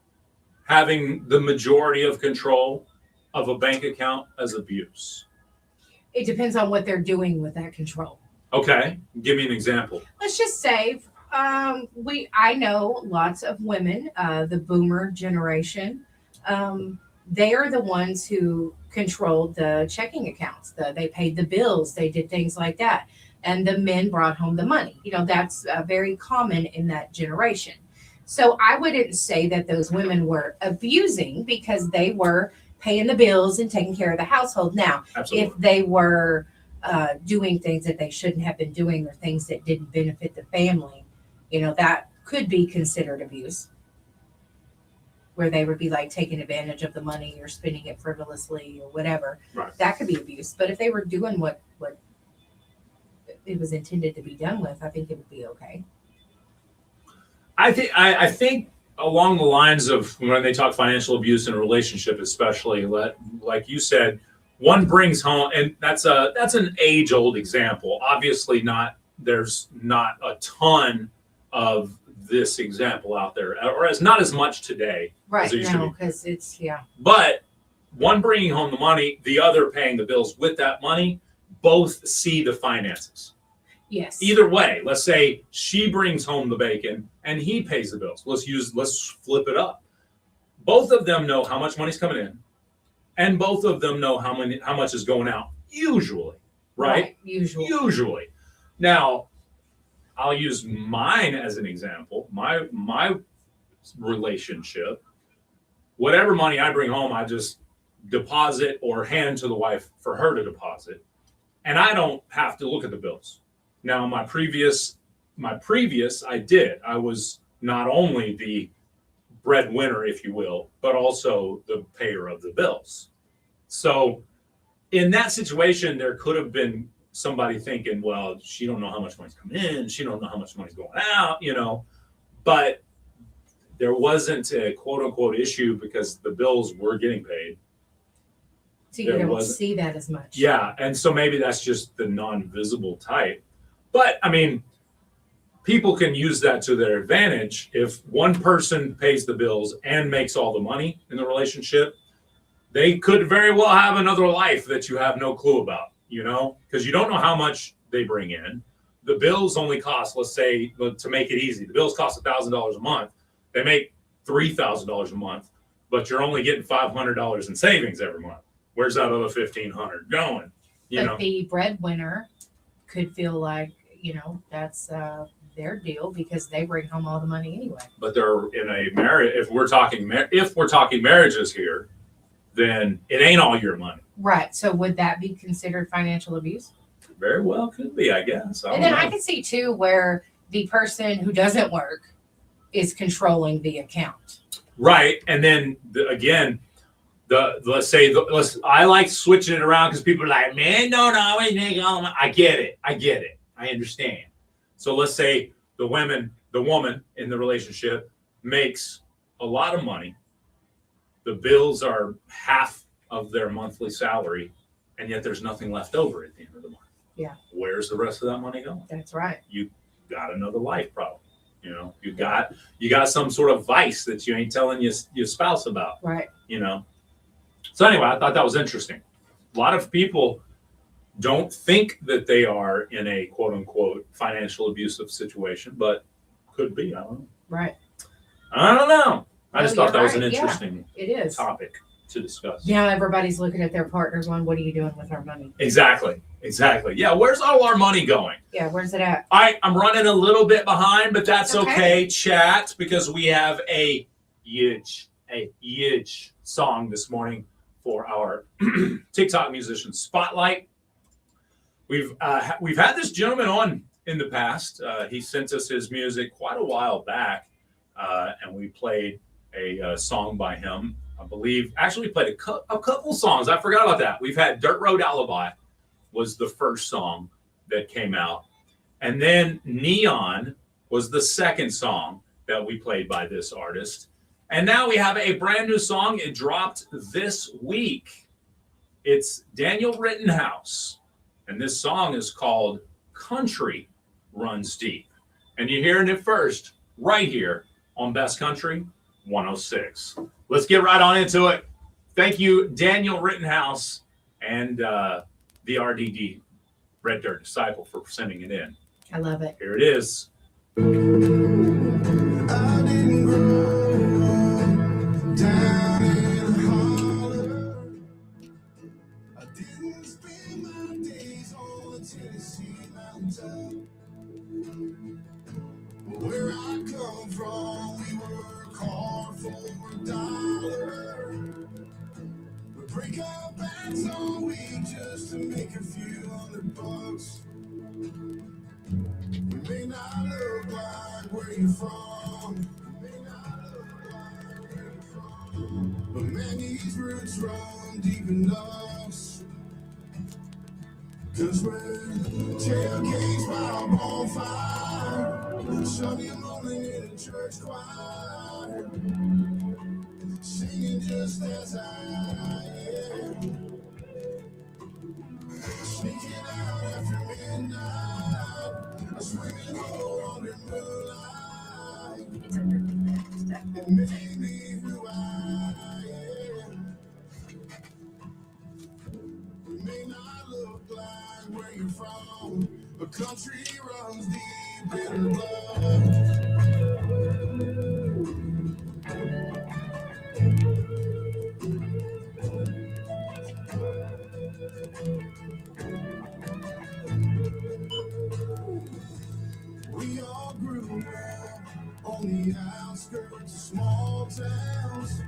having the majority of control of a bank account as abuse? It depends on what they're doing with that control. Okay, give me an example. Let's just say I know lots of women, the boomer generation, they are the ones who controlled the checking accounts. They paid the bills, they did things like that. And the men brought home the money. That's very common in that generation. So I wouldn't say that those women were abusing because they were paying the bills and taking care of the household. Now, Absolutely. if they were doing things that they shouldn't have been doing or things that didn't benefit the family, that could be considered abuse, where they would be like taking advantage of the money or spending it frivolously or whatever. Right. That could be abuse. But if they were doing what it was intended to be done with, I think it would be okay. I think along the lines of when they talk financial abuse in a relationship, especially, like you said, one brings home, and that's an age-old example. Obviously, there's not a ton of this example out there, or not as much today. Right, as there used to be. because it's, But one bringing home the money, the other paying the bills with that money, both see the finances. Yes. Either way, let's say she brings home the bacon and he pays the bills. Let's flip it up. Both of them know how much money's coming in, and both of them know how much is going out. Usually, right? Usually. Now, I'll use mine as an example. My relationship, whatever money I bring home, I just deposit or hand to the wife for her to deposit, and I don't have to look at the bills. Now, my previous, I did. I was not only the breadwinner, if you will, but also the payer of the bills. So in that situation, there could have been somebody thinking, well, she don't know how much money's coming in. She don't know how much money's going out, but there wasn't a quote unquote issue because the bills were getting paid. So you don't see that as much. Yeah. And so maybe that's just the non-visible type. But I mean, people can use that to their advantage. If one person pays the bills and makes all the money in the relationship, they could very well have another life that you have no clue about, because you don't know how much they bring in. The bills only cost, let's say, to make it easy, the bills cost $1,000 a month. They make $3,000 a month, but you're only getting $500 in savings every month. Where's that other $1,500 going? But the breadwinner could feel like, that's their deal because they bring home all the money anyway. But they're in a marriage. If we're talking marriages here, then it ain't all your money. Right. So would that be considered financial abuse? Very well could be, I guess. I can see too where the person who doesn't work is controlling the account. Right. And then again, I like switching it around because people are like, man, don't always make all the money. I get it. I understand. So let's say the woman in the relationship makes a lot of money. The bills are half of their monthly salary, and yet there's nothing left over at the end of the month. Yeah. Where's the rest of that money going? That's right. You got another life problem. You got some sort of vice that you ain't telling your spouse about. Right. So anyway, I thought that was interesting. A lot of people don't think that they are in a quote unquote financial abusive situation, but could be. I don't know. Right. I don't know. I just No, thought that was you're an right. Yeah, interesting it is. topic to discuss. Now everybody's looking at their partner going, what are you doing with our money? Exactly. Yeah, where's all our money going? Yeah, where's it at? I'm running a little bit behind, but that's Okay. okay, chat, because we have a huge song this morning for our TikTok musician spotlight. We've had this gentleman on in the past. He sent us his music quite a while back, and we played a song by him. I believe actually we played a couple songs. I forgot about that. We've had Dirt Road Alibi was the first song that came out, and then Neon was the second song that we played by this artist. And now we have a brand new song. It dropped this week. It's Daniel Rittenhouse. And this song is called Country Runs Deep. And you're hearing it first right here on Best Country 106. Let's get right on into it. Thank you, Daniel Rittenhouse and the RDD, Red Dirt Disciple, for sending it in. I love it. Here it is. I didn't grow down in a holler. I didn't spend my days on the Tennessee mountaintop. Where I come from, we work hard for $1. We break our backs all week just to make a few $100. We may not look like where you're from. We may not look like where you're from. But man, these roots run deep enough. Cause when tailgates pop on fire, Sunday morning in a church choir, singing just as I am. Sneaking out after midnight, swimming low under moonlight. It made me who I am. We may not look like where you're from, but country runs deep in our We all grew up on the outskirts of small towns,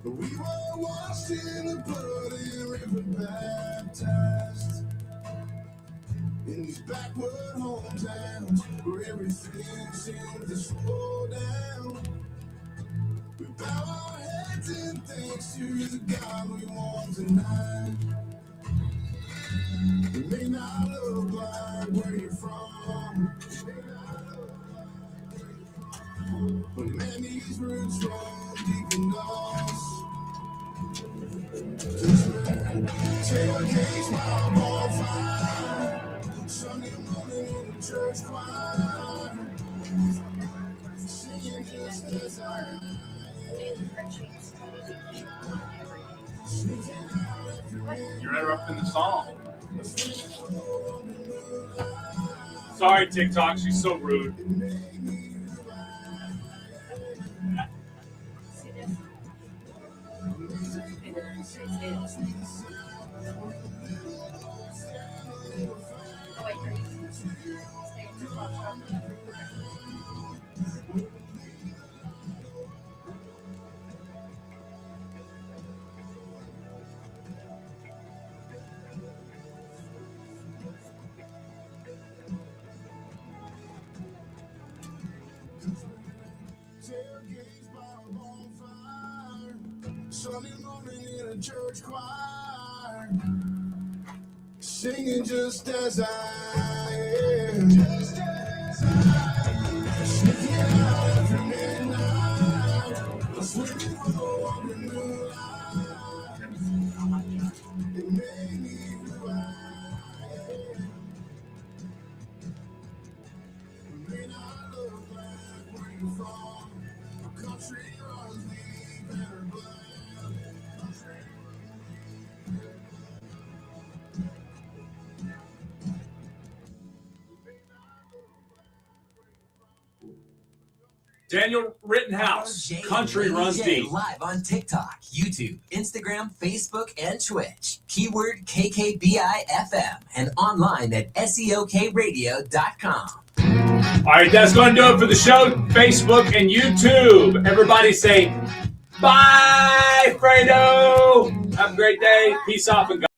but we were washed in the bloody river, baptized in these backward hometowns where everything seemed to slow down. We bow our heads in thanks to the God we want tonight. It may not look like where you're from, but man, these roots run deep enough. Tailgates pop on fire, Sunday morning in the church choir, singing just as I am. You're interrupting the song. Sorry, TikTok. She's so rude. Tailgates pop on fire, Sunday morning in a church choir, singing just as I am. Just as I am. Sneaking out after midnight, swimming low under moonlight. It made me who I am. We may not look like where you're from, but country runs deep in our blood. Daniel Rittenhouse, Country Runs Laney J Deep. live on TikTok, YouTube, Instagram, Facebook, and Twitch. Keyword KKBI-FM and online at SEOKradio.com. All right, that's going to do it for the show. Facebook and YouTube. Everybody say bye, Fredo. Have a great day. Peace off and God.